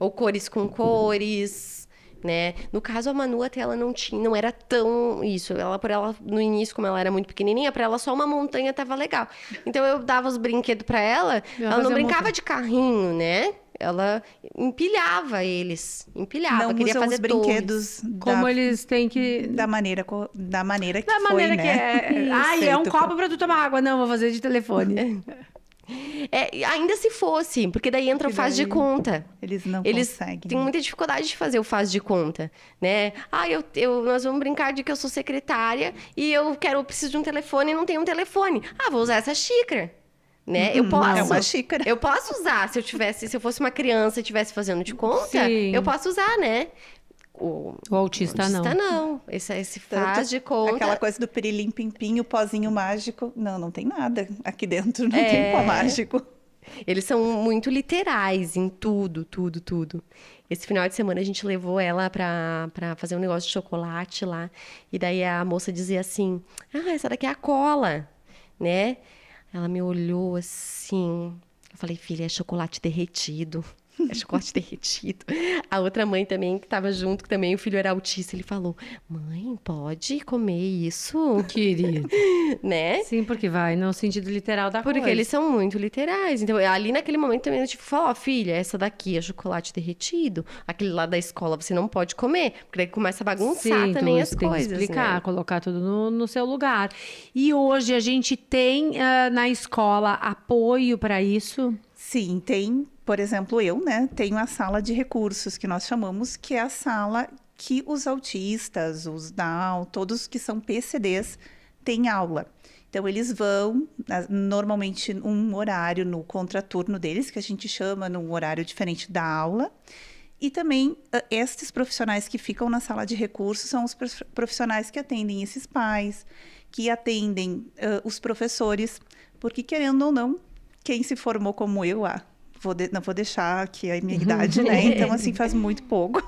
S4: Ou cores com cores, né? No caso, a Manu até ela não era tão isso. Ela, no início, como ela era muito pequenininha, pra ela só uma montanha tava legal. Então, eu dava os brinquedos pra ela, ela não brincava de carrinho, né? Ela empilhava eles. Empilhava, queria fazer
S3: os brinquedos
S1: como eles têm que...
S3: Da maneira que foi,
S1: que é. Ai, é um copo pra tu tomar água. Não, vou fazer de telefone.
S4: Ainda se fosse, porque daí entra o faz de conta.
S3: Eles não conseguem.
S4: Têm muita dificuldade de fazer o faz de conta, né? Nós vamos brincar de que eu sou secretária e eu preciso de um telefone e não tenho um telefone. Vou usar essa xícara, né? Eu posso.
S3: É uma xícara.
S4: Eu posso usar, se eu fosse uma criança e estivesse fazendo de conta,
S1: sim,
S4: eu posso usar, né? O
S1: autista não.
S4: Esse faz de conta.
S3: Aquela coisa do pirilim-pim-pim, o pozinho mágico. Não tem nada aqui dentro. Não tem pó mágico.
S4: Eles são muito literais em tudo, tudo, tudo. Esse final de semana a gente levou ela pra fazer um negócio de chocolate lá. E daí a moça dizia assim, essa daqui é a cola, né? Ela me olhou assim... Eu falei, filha, é chocolate derretido. É chocolate derretido. A outra mãe também, que estava junto, que também o filho era autista, ele falou, mãe, pode comer isso?
S1: Querido.
S4: Né?
S1: Sim, porque vai no sentido literal da coisa.
S4: Porque eles são muito literais. Então, ali naquele momento também eu tive que falar, ó, filha, essa daqui é chocolate derretido. Aquele lá da escola você não pode comer. Porque daí começa a bagunçar
S1: Sim,
S4: também
S1: então
S4: as
S1: isso tem que
S4: coisas,
S1: explicar,
S4: né?
S1: colocar tudo no seu lugar. E hoje a gente tem na escola apoio para isso?
S3: Sim, tem, por exemplo, eu, né, tenho a sala de recursos, que nós chamamos, que é a sala que os autistas, os Down, todos que são PCDs, têm aula. Então, eles vão, normalmente, um horário no contraturno deles, que a gente chama num horário diferente da aula. E também, estes profissionais que ficam na sala de recursos são os profissionais que atendem esses pais, que atendem os professores, porque, querendo ou não, quem se formou como eu, não vou deixar aqui a minha idade, né? Então, assim, faz muito pouco.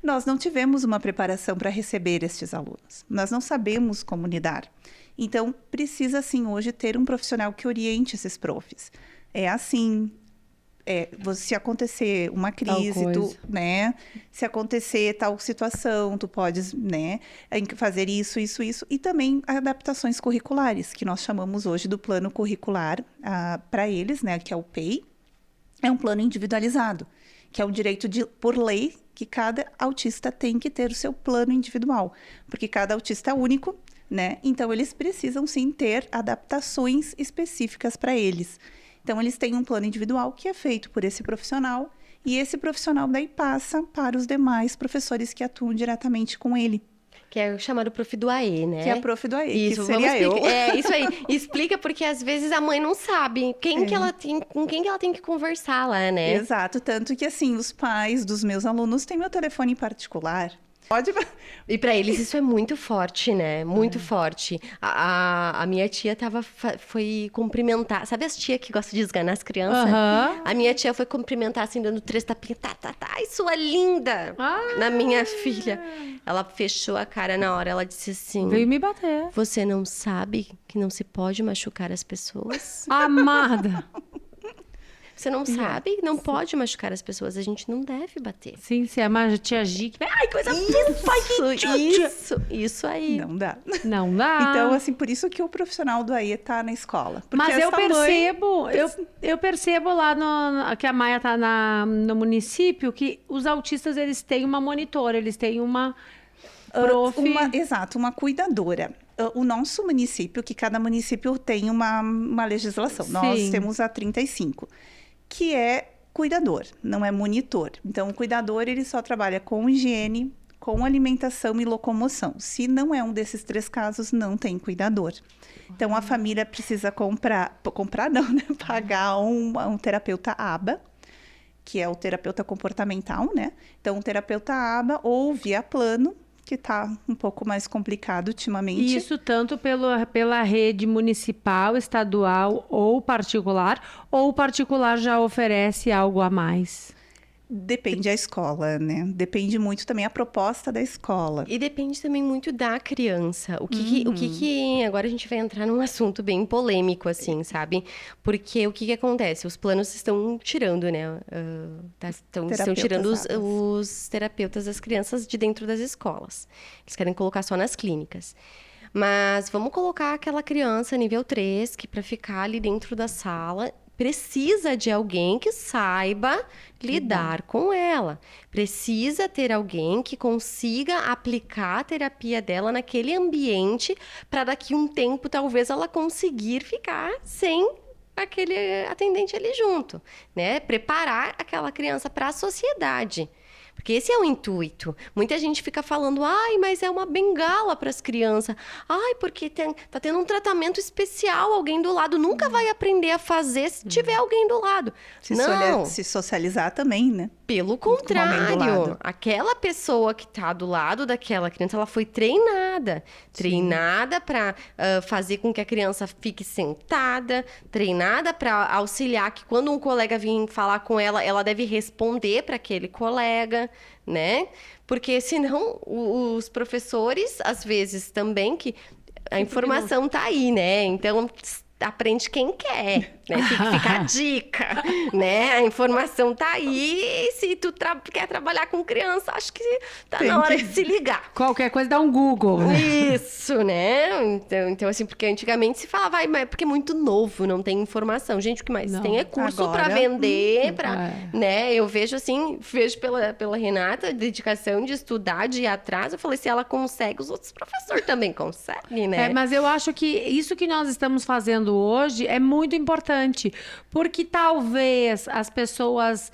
S3: Nós não tivemos uma preparação para receber estes alunos. Nós não sabemos como lidar. Então, precisa, sim, hoje ter um profissional que oriente esses profs. É assim, se acontecer uma crise, né? Se acontecer tal situação, tu podes, né, fazer isso. E também adaptações curriculares, que nós chamamos hoje do plano curricular para eles, né? Que é o PEI. É um plano individualizado, que é um direito por lei, que cada autista tem que ter o seu plano individual. Porque cada autista é único, né? Então, eles precisam, sim, ter adaptações específicas para eles. Então, eles têm um plano individual que é feito por esse profissional e esse profissional daí passa para os demais professores que atuam diretamente com ele.
S4: Que é o chamado Prof do AE, né?
S3: Que é a Prof do AE,
S4: isso,
S3: que seria eu.
S4: Isso aí. Explica porque às vezes a mãe não sabe com quem que ela tem que conversar lá, né?
S3: Exato, tanto que assim, os pais dos meus alunos têm meu telefone em particular.
S4: E para eles isso é muito forte, né? Muito forte. A minha tia foi cumprimentar. Sabe as tias que gostam de esganar as crianças? A minha tia foi cumprimentar, assim, dando 3 tapinhas. Ai, sua linda! Na minha filha. Ela fechou a cara na hora. Ela disse assim...
S1: Veio me bater.
S4: Você não sabe que não se pode machucar as pessoas?
S1: Amada!
S4: Você não sabe? Não pode machucar as pessoas. A gente não deve bater.
S1: Sim, se é uma tia G que... Ai, coisa
S4: Isso aí.
S3: Não dá.
S1: Não dá.
S3: Então, assim, por isso que o profissional do AE tá na escola.
S1: Mas eu percebo lá que a Maia tá no município, que os autistas, eles têm uma monitora, eles têm uma prof...
S3: uma cuidadora. O nosso município, que cada município tem uma legislação.
S1: Sim.
S3: Nós temos a 35, que é cuidador, não é monitor. Então, o cuidador, ele só trabalha com higiene, com alimentação e locomoção. Se não é um desses 3 casos, não tem cuidador. Então, a família precisa pagar um terapeuta ABA, que é o terapeuta comportamental, né? Então, o terapeuta ABA ou via plano, que está um pouco mais complicado ultimamente.
S1: Isso tanto pela rede municipal, estadual ou o particular já oferece algo a mais?
S3: Depende da escola, né? Depende muito também a proposta da escola.
S4: E depende também muito da criança. Agora a gente vai entrar num assunto bem polêmico, assim, sabe? Porque o que acontece? Os planos estão tirando, né? Estão tirando os terapeutas das crianças de dentro das escolas. Eles querem colocar só nas clínicas. Mas vamos colocar aquela criança nível 3, que para ficar ali dentro da sala... precisa de alguém que saiba lidar com ela. Precisa ter alguém que consiga aplicar a terapia dela naquele ambiente para daqui um tempo, talvez, ela conseguir ficar sem aquele atendente ali junto, né? Preparar aquela criança para a sociedade. Porque esse é o intuito. Muita gente fica falando, mas é uma bengala para as crianças. Porque tá tendo um tratamento especial, alguém do lado. Nunca vai aprender a fazer se tiver alguém do lado.
S3: Se socializar também, né?
S4: Pelo
S3: com a mãe do
S4: contrário,
S3: lado.
S4: aquela pessoa que está do lado daquela criança, ela foi treinada para fazer com que a criança fique sentada, treinada para auxiliar que quando um colega vir falar com ela, ela deve responder para aquele colega, né? Porque senão os professores, às vezes também, que a informação tá aí, né? Então aprende quem quer, né? Fica a dica, né? A informação tá aí e se tu quer trabalhar com criança, acho que tá na hora de se ligar.
S1: Qualquer coisa dá um Google, né?
S4: Isso, né? Então, assim, porque antigamente se falava, mas é porque é muito novo, não tem informação. Gente, o que mais
S1: Não.
S4: tem é curso
S3: Agora,
S4: para vender,
S1: é.
S4: né? Eu vejo assim, pela Renata, dedicação de estudar, de ir atrás. Eu falei, se ela consegue, os outros professores também conseguem, né?
S1: Mas eu acho que isso que nós estamos fazendo hoje é muito importante, porque talvez as pessoas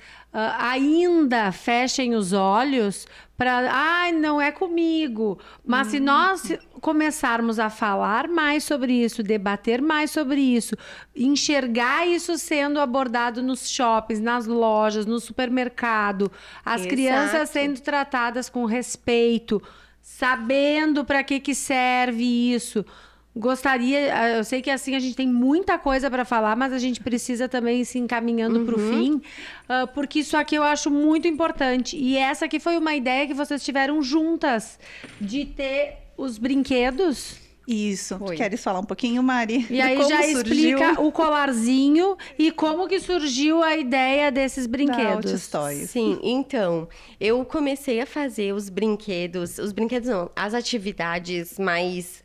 S1: ainda fechem os olhos para, não é comigo. Mas se nós começarmos a falar mais sobre isso, debater mais sobre isso, enxergar isso sendo abordado nos shoppings, nas lojas, no supermercado, as
S4: Exato.
S1: crianças sendo tratadas com respeito, sabendo para que serve isso. Gostaria, eu sei que assim a gente tem muita coisa para falar, mas a gente precisa também ir se encaminhando para o fim, porque isso aqui eu acho muito importante. E essa aqui foi uma ideia que vocês tiveram juntas, de ter os brinquedos.
S3: Isso.
S4: Foi.
S3: Queres falar um pouquinho, Mari?
S1: E aí
S3: Como
S1: já
S3: surgiu
S1: explica o colarzinho e como que surgiu a ideia desses
S3: da
S1: brinquedos.
S3: Outstoys.
S4: Sim, então, eu comecei a fazer os brinquedos não, as atividades mais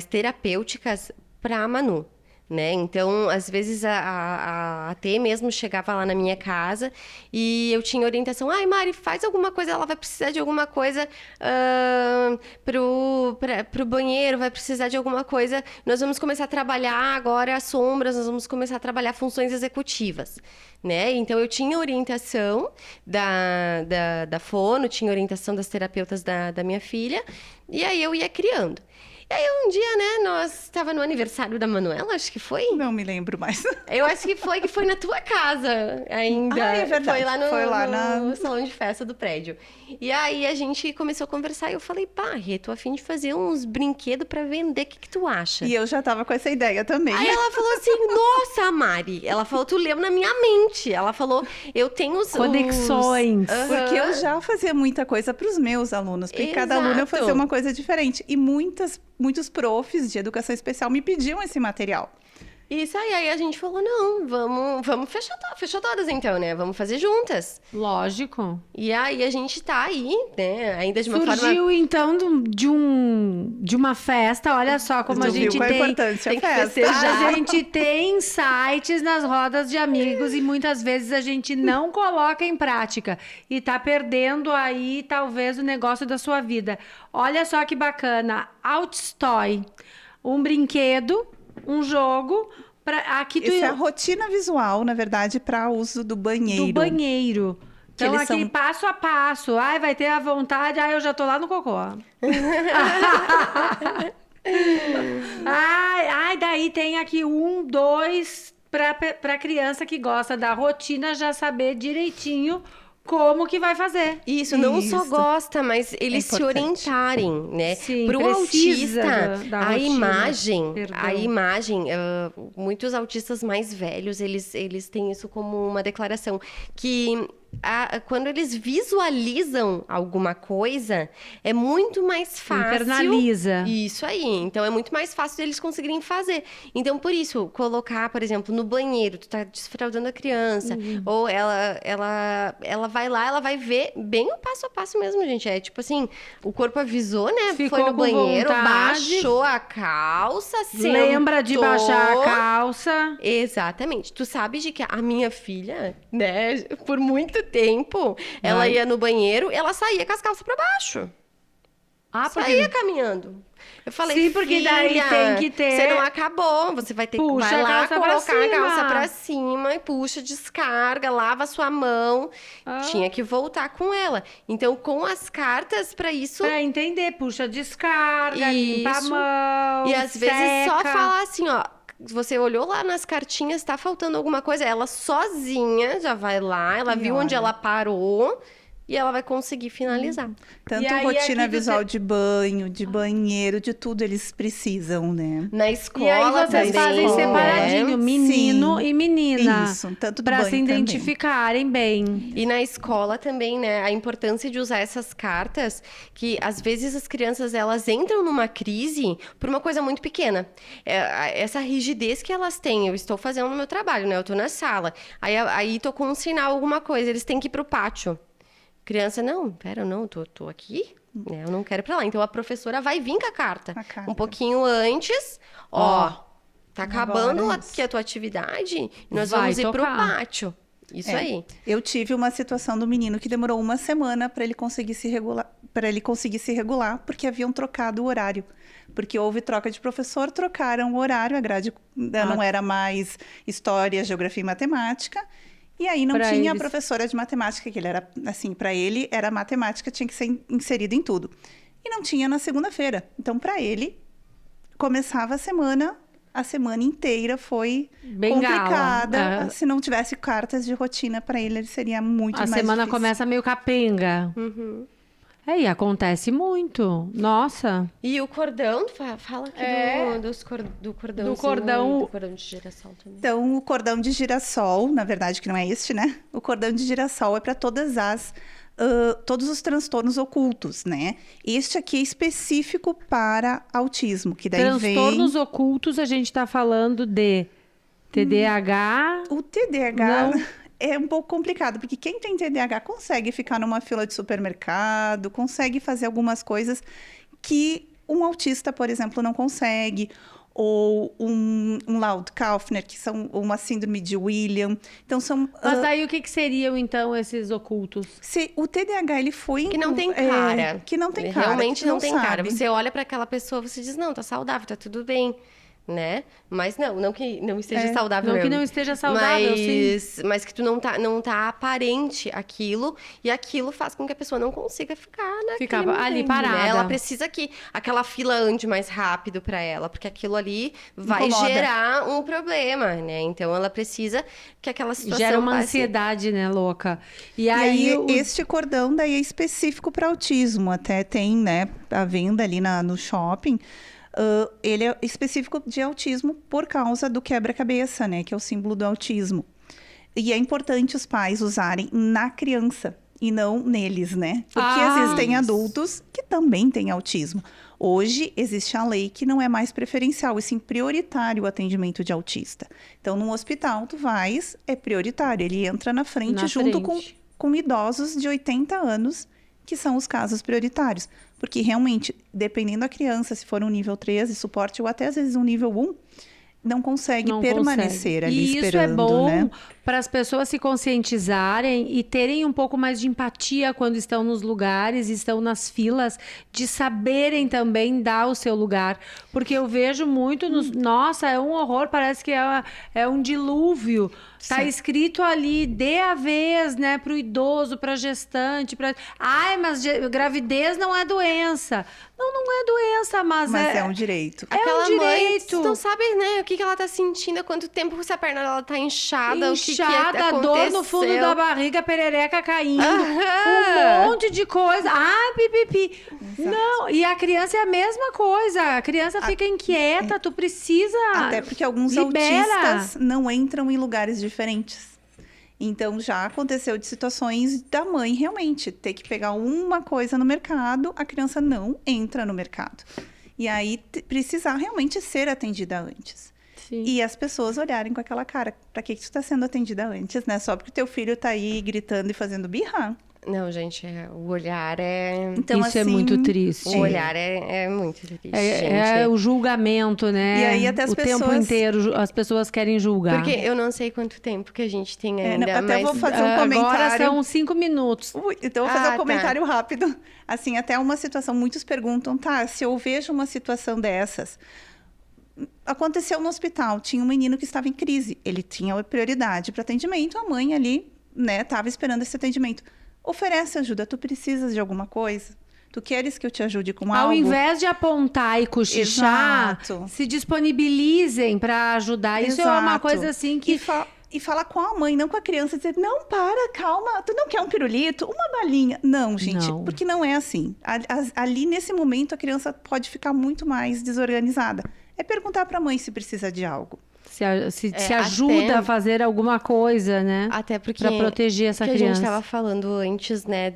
S4: terapêuticas para a Manu, né? Então, às vezes a T mesmo chegava lá na minha casa e eu tinha orientação, Mari, faz alguma coisa, ela vai precisar de alguma coisa pro banheiro, vai precisar de alguma coisa, nós vamos começar a trabalhar agora as sombras, nós vamos começar a trabalhar funções executivas, né? Então, eu tinha orientação da fono, tinha orientação das terapeutas da minha filha, e aí eu ia criando. E aí um dia, né, nós estava no aniversário da Manuela, acho que foi.
S3: Não me lembro mais.
S4: Eu acho que foi na tua casa ainda.
S3: É verdade.
S4: Foi lá no
S3: na...
S4: salão de festa do prédio. E aí a gente começou a conversar e eu falei, Rê, tô a fim de fazer uns brinquedos pra vender, o que tu acha?
S3: E eu já tava com essa ideia também.
S4: Aí ela falou assim, nossa, Mari. Ela falou, tu leu na minha mente. Ela falou, eu tenho os...
S1: Conexões.
S3: Porque eu já fazia muita coisa para os meus alunos, porque cada aluno eu fazia uma coisa diferente. E muitos profs de educação especial me pediam esse material.
S4: Isso aí a gente falou, não, vamos fechar todas então, né? Vamos fazer juntas.
S1: Lógico.
S4: E aí a gente tá aí, né? Ainda de uma
S1: Surgiu,
S4: forma...
S1: então, de uma festa. Olha só como a
S3: Tu viu
S1: gente
S3: qual a
S1: tem...
S3: importância
S4: tem que
S3: festa.
S4: festejar.
S1: A gente tem insights nas rodas de amigos e muitas vezes a gente não coloca em prática e tá perdendo aí talvez o negócio da sua vida. Olha só que bacana, Outstoy, um brinquedo, um jogo aqui
S3: Isso é a rotina visual, na verdade, para uso do banheiro.
S1: do banheiro.
S3: Que
S1: Então
S3: eles
S1: aqui
S3: são-
S1: passo a passo. Vai ter a vontade, eu já tô lá no cocô. Daí tem aqui 1, 2 para criança que gosta da rotina já saber direitinho como que vai fazer.
S4: Isso, não só
S3: Isso.
S4: gosta, mas eles se
S3: importante.
S4: orientarem, né?
S1: Sim,
S4: Pro
S1: precisa
S4: autista,
S1: da
S4: a
S1: rotina.
S4: imagem, muitos autistas mais velhos, eles têm isso como uma declaração, que quando eles visualizam alguma coisa, é muito mais fácil...
S1: Internaliza.
S4: Isso aí. Então, é muito mais fácil deles conseguirem fazer. Então, por isso, colocar, por exemplo, no banheiro, tu tá desfraldando a criança, ou ela vai lá, ela vai ver bem o passo a passo mesmo, gente. É tipo assim, o corpo avisou, né?
S1: Ficou
S4: Foi no
S1: com
S4: banheiro,
S1: vontade.
S4: baixou a calça,
S1: Lembra de
S4: sentou.
S1: baixar a calça.
S4: Exatamente. Tu sabe de que a minha filha, né, por muito tempo, ela
S1: Vai.
S4: ia no banheiro, ela saía com as calças pra baixo. Saía caminhando. Eu falei,
S1: Sim, porque daí
S4: filha,
S1: tem que ter-
S4: você não acabou, você vai ter que
S1: Puxa
S4: vai
S1: a
S4: lá
S1: calça pra
S4: colocar a calça
S1: cima.
S4: pra cima e puxa, descarga, lava a sua mão. Tinha que voltar com ela. Então, com as cartas pra isso...
S1: Pra entender, puxa, descarga, limpa a
S4: Isso.
S1: mão,
S4: E às vezes só
S1: seca.
S4: falar assim, ó, você olhou lá nas cartinhas, tá faltando alguma coisa, ela sozinha já vai lá, ela viu onde ela parou e ela vai conseguir finalizar.
S3: Tanto
S1: E aí,
S3: rotina
S1: aqui
S3: visual
S1: você-
S3: de banho, de banheiro, de tudo eles precisam, né?
S4: Na escola
S1: E aí vocês
S4: também,
S1: fazem
S3: né?
S1: separadinho, menino
S3: Sim.
S1: e menina.
S3: Isso, tanto do
S1: Pra
S3: banho
S1: se
S3: também.
S1: identificarem bem.
S4: E na escola também, né? A importância de usar essas cartas, que às vezes as crianças elas entram numa crise por uma coisa muito pequena. Essa rigidez que elas têm, eu estou fazendo o meu trabalho, né? Eu estou na sala. Aí tô com um sinal, alguma coisa, eles têm que ir pro pátio. Criança, não, pera, não, tô aqui, né? Eu não quero ir pra lá. Então a professora vai vir com a carta.
S3: A carta.
S4: Um pouquinho antes, tá acabando
S3: Agora,
S4: aqui a tua atividade, e nós
S1: Vai
S4: vamos ir pro
S1: tocar.
S4: pátio. Isso
S3: É.
S4: aí.
S3: Eu tive uma situação do menino que demorou uma semana para ele conseguir se regular, porque haviam trocado o horário. Porque houve troca de professor, trocaram o horário, a grade não era mais história, geografia e matemática. E aí não
S1: Pra
S3: tinha a
S1: eles.
S3: professora de matemática, que ele era, assim, para ele era matemática, tinha que ser inserida em tudo. E não tinha na segunda-feira. Então, para ele, começava a semana inteira foi
S1: Bengala.
S3: complicada.
S1: É.
S3: Se não tivesse cartas de rotina para ele seria muito
S1: A
S3: mais
S1: semana
S3: difícil.
S1: começa meio capenga. E acontece muito. Nossa.
S4: E o cordão, fala aqui do cordão.
S1: Do cordão.
S4: Do cordão de girassol também.
S3: Então, o cordão de girassol, na verdade que não é este, né? O cordão de girassol é para todos os transtornos ocultos, né? Este aqui é específico para autismo, que daí
S1: Transtornos ocultos, a gente tá falando de TDAH.
S3: O TDAH
S1: Não.
S3: é um pouco complicado, porque quem tem TDAH consegue ficar numa fila de supermercado, consegue fazer algumas coisas que um autista, por exemplo, não consegue. Ou um Loud-Kaufner, que são uma síndrome de William. Então, são...
S1: Mas daí o que seriam, então, esses ocultos?
S3: Se o TDAH, ele foi...
S4: Que não tem cara.
S3: Que não tem
S4: Ele
S3: cara.
S4: realmente
S3: tu
S4: não tem cara.
S3: sabe.
S4: Você olha pra aquela pessoa, você diz, não, tá saudável, tá tudo bem, né? Mas não que não esteja saudável
S1: Não que
S4: mesmo.
S1: não esteja saudável, sim.
S4: Mas que tu não tá aparente aquilo, e aquilo faz com que a pessoa não consiga ficar
S1: Ficar
S4: naquele
S1: ali
S4: momento,
S1: parada.
S4: né? Ela precisa que aquela fila ande mais rápido pra ela, porque aquilo ali vai
S3: Incomoda.
S4: gerar um problema, né? Então ela precisa que aquela situação
S1: Gera uma
S4: passe.
S1: ansiedade, né, louca? E
S3: E
S1: aí,
S3: aí, este cordão daí é específico para autismo. Até tem, né, a venda ali no shopping. Ele é específico de autismo por causa do quebra-cabeça, né? Que é o símbolo do autismo. E é importante os pais usarem na criança e não neles, né? Porque existem adultos que também têm autismo. Hoje existe a lei que não é mais preferencial, e sim prioritário o atendimento de autista. Então, no hospital, tu vais, é prioritário. Ele entra na frente junto com idosos de 80 anos, que são os casos prioritários. Porque realmente, dependendo da criança, se for um nível 3 de suporte ou até às vezes um nível 1, não consegue permanecer ali
S1: e
S3: esperando,
S1: isso é bom
S3: né?
S1: para as pessoas se conscientizarem e terem um pouco mais de empatia quando estão nos lugares, estão nas filas, de saberem também dar o seu lugar. Porque eu vejo muito Nossa, é um horror, parece que é um dilúvio. Tá
S3: Sim.
S1: escrito ali, dê a vez, né, pro idoso, pra gestante, Ai, mas gravidez não é doença. Não é doença, mas
S3: é um direito.
S4: Aquela
S1: um
S4: mãe,
S1: direito.
S4: tu não sabe, né, o que ela tá sentindo, há quanto tempo se a perna dela tá inchada, o que
S1: Inchada, dor no fundo da barriga, perereca caindo, um monte de coisa. Pipipi. Não, e a criança é a mesma coisa. A criança fica inquieta, tu precisa.
S3: Até porque alguns autistas não entram em lugares diferentes. Então, já aconteceu de situações da mãe realmente ter que pegar uma coisa no mercado, a criança não entra no mercado. E aí, precisar realmente ser atendida antes.
S1: Sim.
S3: E as pessoas olharem com aquela cara, pra que tu está sendo atendida antes, né? Só porque o teu filho tá aí gritando e fazendo birra.
S4: Não, gente, o olhar é...
S3: Então,
S1: Isso é
S3: assim,
S1: muito triste.
S4: O olhar é muito triste,
S1: É
S4: gente.
S1: o julgamento, né?
S3: E aí até as
S1: o tempo
S3: pessoas-
S1: inteiro as pessoas querem julgar.
S4: Porque eu não sei quanto tempo que a gente tem ainda,
S3: até
S4: mas...
S3: vou fazer um
S1: Agora
S3: comentário.
S1: são 5 minutos.
S3: Então, eu vou fazer um
S4: tá.
S3: comentário rápido. Assim, até uma situação, muitos perguntam, se eu vejo uma situação dessas... Aconteceu no hospital, tinha um menino que estava em crise. Ele tinha prioridade para atendimento, a mãe ali, né, estava esperando esse atendimento. Oferece ajuda, tu precisas de alguma coisa? Tu queres que eu te ajude com
S1: Ao
S3: algo?
S1: invés de apontar e cochichar,
S3: Exato.
S1: se disponibilizem para ajudar. Isso é uma
S3: Exato.
S1: coisa assim que...
S3: E falar com a mãe, não com a criança, dizer, não, calma, tu não quer um pirulito, uma balinha. Não, gente,
S1: Não.
S3: porque não é assim. Ali, nesse momento, a criança pode ficar muito mais desorganizada. É perguntar para a mãe se precisa de algo.
S1: Se ajuda a fazer alguma coisa, né?
S4: Até porque...
S1: Para proteger essa
S4: que
S1: criança.
S4: a gente estava falando antes, né,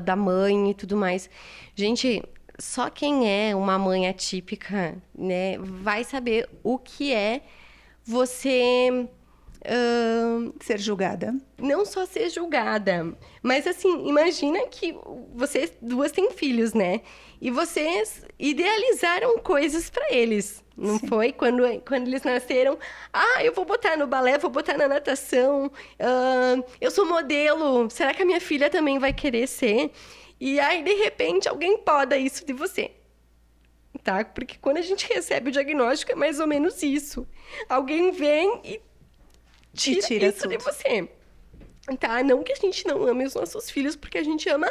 S4: da mãe e tudo mais. Gente, só quem é uma mãe atípica, né, vai saber o que é você...
S3: Ser julgada.
S4: Não só ser julgada, mas assim, imagina que vocês duas têm filhos, né? E vocês idealizaram coisas para eles, não
S3: Sim.
S4: foi? Quando eles nasceram, eu vou botar no balé, vou botar na natação, eu sou modelo, será que a minha filha também vai querer ser? E aí, de repente, alguém poda isso de você. Tá? Porque quando a gente recebe o diagnóstico, é mais ou menos isso. Alguém vem e tira isso
S3: tudo
S4: de você. Tá? Não que a gente não ame os nossos filhos, porque a gente ama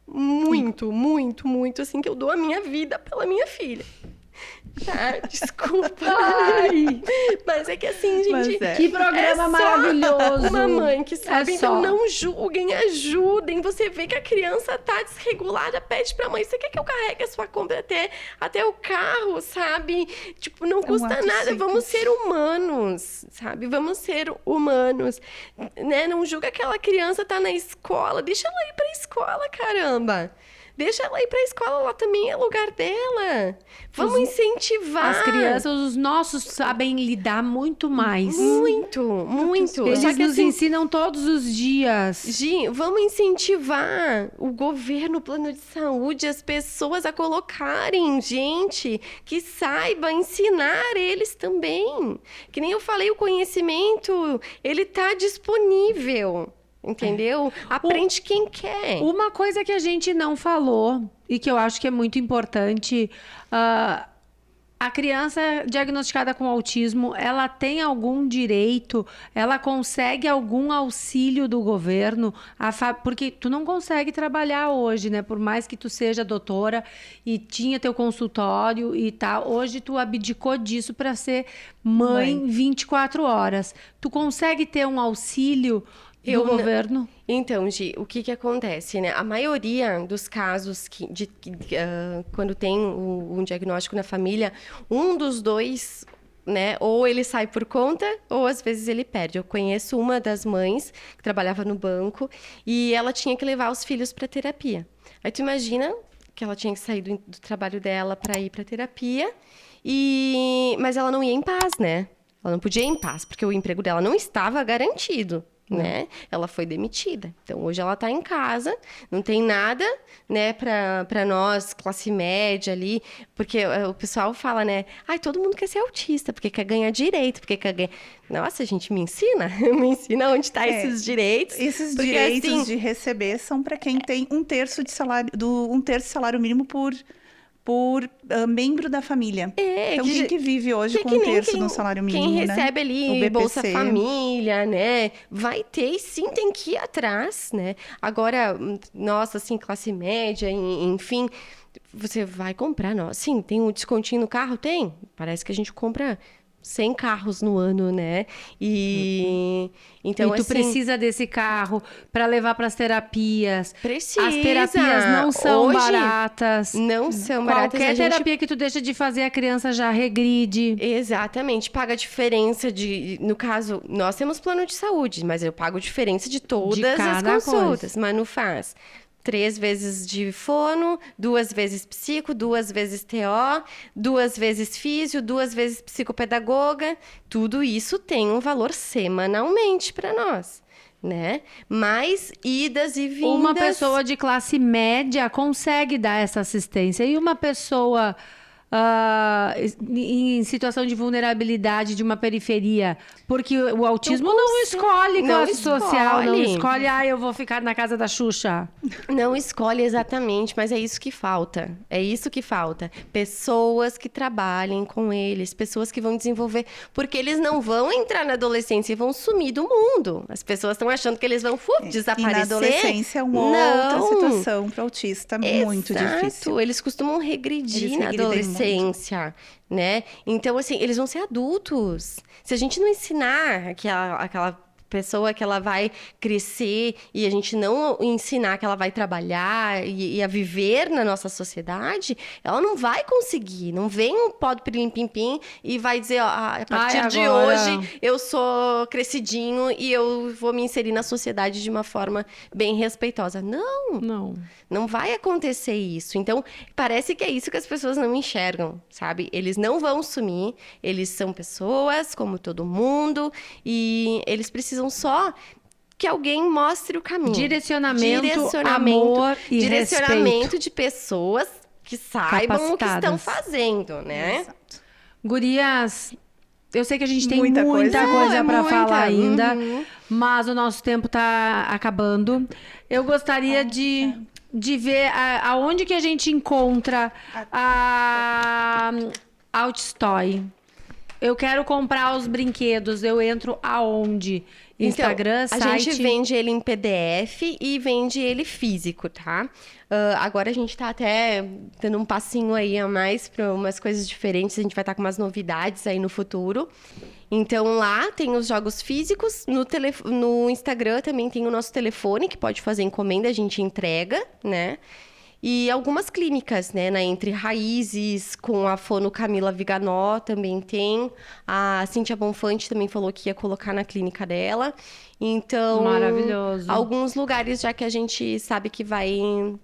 S4: muito, muito, muito, assim, que eu dou a minha vida pela minha filha. Tá? Desculpa.
S1: Ai,
S4: Mas é que assim, gente...
S3: Mas é.
S1: que programa
S4: só
S1: maravilhoso.
S4: uma mãe que sabe, então
S1: só.
S4: não julguem, ajudem. Você vê que a criança tá desregulada, pede pra mãe, você quer que eu carregue a sua compra até o carro, sabe? Tipo, não custa
S3: ato
S4: nada,
S3: simples.
S4: vamos ser humanos, sabe? Vamos ser humanos, né? Não julga que aquela criança tá na escola, deixa ela ir pra escola, caramba. Deixa ela ir pra escola, lá também é lugar dela. Vamos incentivar.
S1: As crianças, os nossos, sabem lidar muito mais.
S4: Muito, muito.
S1: Eles
S4: Só que
S1: nos
S4: assim,
S1: ensinam todos os dias.
S4: Gi, vamos incentivar o governo, o plano de saúde, as pessoas a colocarem gente que saiba ensinar eles também. Que nem eu falei, o conhecimento, ele tá disponível, entendeu? Aprende quem quer.
S1: Uma coisa que a gente não falou e que eu acho que é muito importante, a criança diagnosticada com autismo, ela tem algum direito, ela consegue algum auxílio do governo, porque tu não consegue trabalhar hoje, né? Por mais que tu seja doutora e tinha teu consultório e tal, hoje tu abdicou disso para ser mãe 24 horas. Tu consegue ter um auxílio do governo?
S4: Então, Gi, o que acontece, né? A maioria dos casos quando tem um diagnóstico na família, um dos dois, né? Ou ele sai por conta, ou às vezes ele perde. Eu conheço uma das mães que trabalhava no banco e ela tinha que levar os filhos para terapia. Aí tu imagina que ela tinha que sair do trabalho dela para ir para terapia, mas ela não ia em paz, né? Ela não podia ir em paz, porque o emprego dela não estava garantido. Né? Ela foi demitida. Então, hoje ela está em casa, não tem nada, né, para nós, classe média ali, porque o pessoal fala, né, todo mundo quer ser autista, porque quer ganhar direito, porque quer ganhar... Nossa, gente, me ensina onde está esses direitos.
S3: Esses
S4: porque,
S3: direitos
S4: assim,
S3: de receber são para quem tem um terço de salário mínimo por membro da família. Então, quem que vive hoje com um terço do salário mínimo,
S4: quem
S3: né?
S4: recebe ali
S3: O BPC.
S4: Bolsa Família, né? Vai ter e sim, tem que ir atrás, né? Agora, nossa, assim, classe média, enfim, você vai comprar, sim, tem um descontinho no carro? Tem. Parece que a gente compra 100 carros no ano, né? Então,
S1: e tu
S4: assim,
S1: precisa desse carro para levar para as terapias.
S4: Precisa.
S1: As terapias não são
S4: Hoje,
S1: baratas.
S4: Não são baratas.
S1: Qualquer terapia que tu deixa de fazer, a criança já regride.
S4: Exatamente. Paga a diferença no caso, nós temos plano de saúde, mas eu pago diferença de todas as consultas. Mas não faz 3 vezes de fono, 2 vezes psico, 2 vezes TO, 2 vezes físio, 2 vezes psicopedagoga. Tudo isso tem um valor semanalmente para nós, né? Mais idas e vindas.
S1: Uma pessoa de classe média consegue dar essa assistência. E uma pessoa em situação de vulnerabilidade de uma periferia? Porque o autismo não escolhe classe social, não escolhe, eu vou ficar na casa da Xuxa.
S4: Não escolhe exatamente, mas é isso que falta. É isso que falta. Pessoas que trabalhem com eles, pessoas que vão desenvolver, porque eles não vão entrar na adolescência e vão sumir do mundo. As pessoas estão achando que eles vão desaparecer.
S3: E na adolescência é uma outra situação para autista muito difícil.
S4: Eles costumam regredir na adolescência, né? Então, assim, eles vão ser adultos. Se a gente não ensinar aquela pessoa que ela vai crescer e a gente não ensinar que ela vai trabalhar e a viver na nossa sociedade, ela não vai conseguir. Não vem um pó do pirim-pim-pim e vai dizer, a partir de hoje eu sou crescidinho e eu vou me inserir na sociedade de uma forma bem respeitosa. Não vai acontecer isso. Então, parece que é isso que as pessoas não enxergam, sabe? Eles não vão sumir, eles são pessoas como todo mundo e eles precisam só que alguém mostre o caminho.
S1: Direcionamento, amor e respeito.
S4: De pessoas que saibam o que estão fazendo, né?
S3: Exato.
S1: Gurias, eu sei que a gente tem
S3: Muita
S1: muita coisa para falar ainda,
S4: Uhum.
S1: mas o nosso tempo tá acabando. Eu gostaria de ver aonde que a gente encontra a Outstoy. Eu quero comprar os brinquedos, eu entro aonde? Instagram,
S4: então,
S1: site?
S4: A gente vende ele em PDF e vende ele físico, tá? Agora a gente tá até dando um passinho aí a mais para umas coisas diferentes. A gente vai estar com umas novidades aí no futuro. Então, lá tem os jogos físicos. No Instagram também tem o nosso telefone, que pode fazer encomenda, a gente entrega, né? E algumas clínicas, né? Entre Raízes, com a fono Camila Viganó, também tem. A Cíntia Bonfante também falou que ia colocar na clínica dela. Então,
S1: maravilhoso.
S4: Alguns lugares já que a gente sabe que vai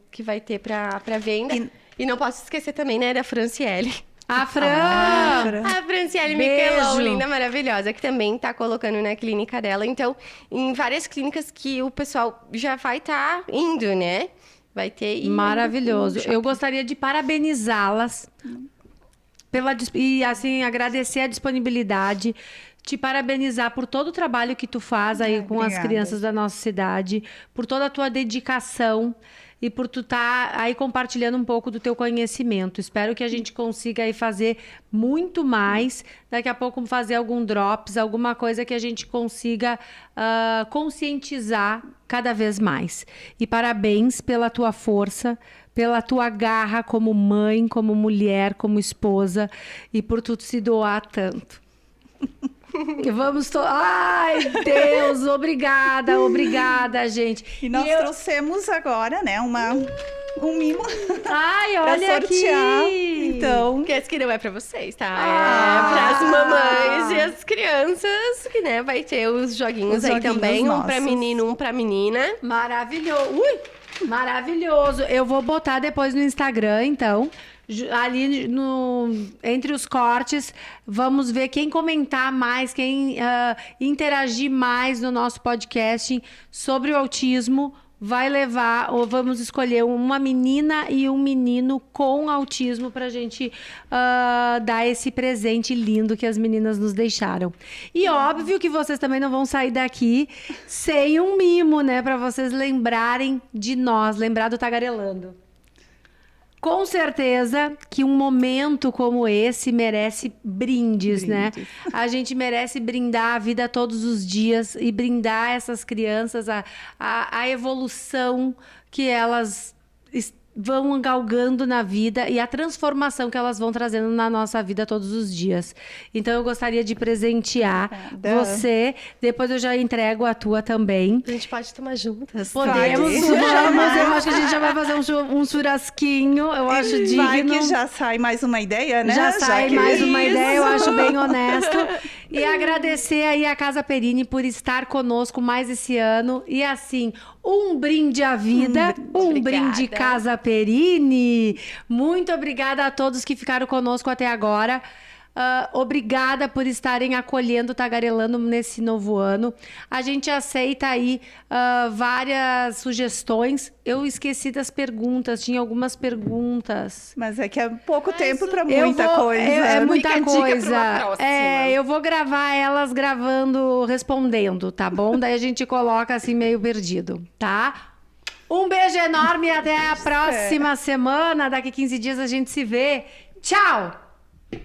S4: ter para venda. E não posso esquecer também, né, da Franciele.
S1: A Fran!
S4: A Franciele Miquelon, linda, maravilhosa, que também tá colocando na clínica dela. Então, em várias clínicas que o pessoal já vai estar indo, né? Vai ter...
S1: Maravilhoso. Eu gostaria de parabenizá-las e, assim, agradecer a disponibilidade, te parabenizar por todo o trabalho que tu faz aí com as crianças da nossa cidade, por toda a tua dedicação e por tu estar aí compartilhando um pouco do teu conhecimento. Espero que a gente consiga aí fazer muito mais. Daqui a pouco fazer algum drops, alguma coisa que a gente consiga conscientizar cada vez mais. E parabéns pela tua força, pela tua garra como mãe, como mulher, como esposa e por tu se doar tanto. Ai, Deus, obrigada, gente.
S3: E nós trouxemos agora, né, um mimo.
S1: Ai, olha
S3: pra sortear.
S1: aqui.
S4: Então, que esse que não é pra vocês, tá? É pras mamães e as crianças, que, né, vai ter os joguinhos aí também. Um pra menino, um pra menina.
S1: Maravilhoso. Maravilhoso. Eu vou botar depois no Instagram, então. Ali entre os cortes, vamos ver quem comentar mais, quem interagir mais no nosso podcast sobre o autismo. Vai levar, ou vamos escolher uma menina e um menino com autismo pra gente dar esse presente lindo que as meninas nos deixaram. E óbvio que vocês também não vão sair daqui sem um mimo, né? Pra vocês lembrarem de nós, lembrar do Tagarelando. Com certeza que um momento como esse merece brindes, né? A gente merece brindar a vida todos os dias e brindar essas crianças a evolução que elas vão galgando na vida e a transformação que elas vão trazendo na nossa vida todos os dias. Então, eu gostaria de presentear você. Depois eu já entrego a tua também.
S4: A gente pode tomar juntas.
S1: Podemos, vamos. Eu acho que a gente já vai fazer um churrasquinho. Eu acho digno.
S3: Vai que já sai mais uma ideia, né?
S1: Já sai mais uma ideia, eu acho bem honesto. E agradecer aí a Casa Perini por estar conosco mais esse ano. E assim, um brinde à vida, um brinde Casa Perini. Muito obrigada a todos que ficaram conosco até agora. Obrigada por estarem acolhendo o Tagarelando nesse novo ano. A gente aceita aí várias sugestões. Eu esqueci das perguntas, tinha algumas perguntas.
S3: Mas é que é pouco tempo para muita coisa.
S1: É muita
S4: Fica a dica pra
S1: coisa.
S4: uma próxima.
S1: Eu vou gravar elas gravando, respondendo, tá bom? Daí a gente coloca assim meio perdido, tá? Um beijo enorme e até a próxima semana. Daqui 15 dias a gente se vê. Tchau!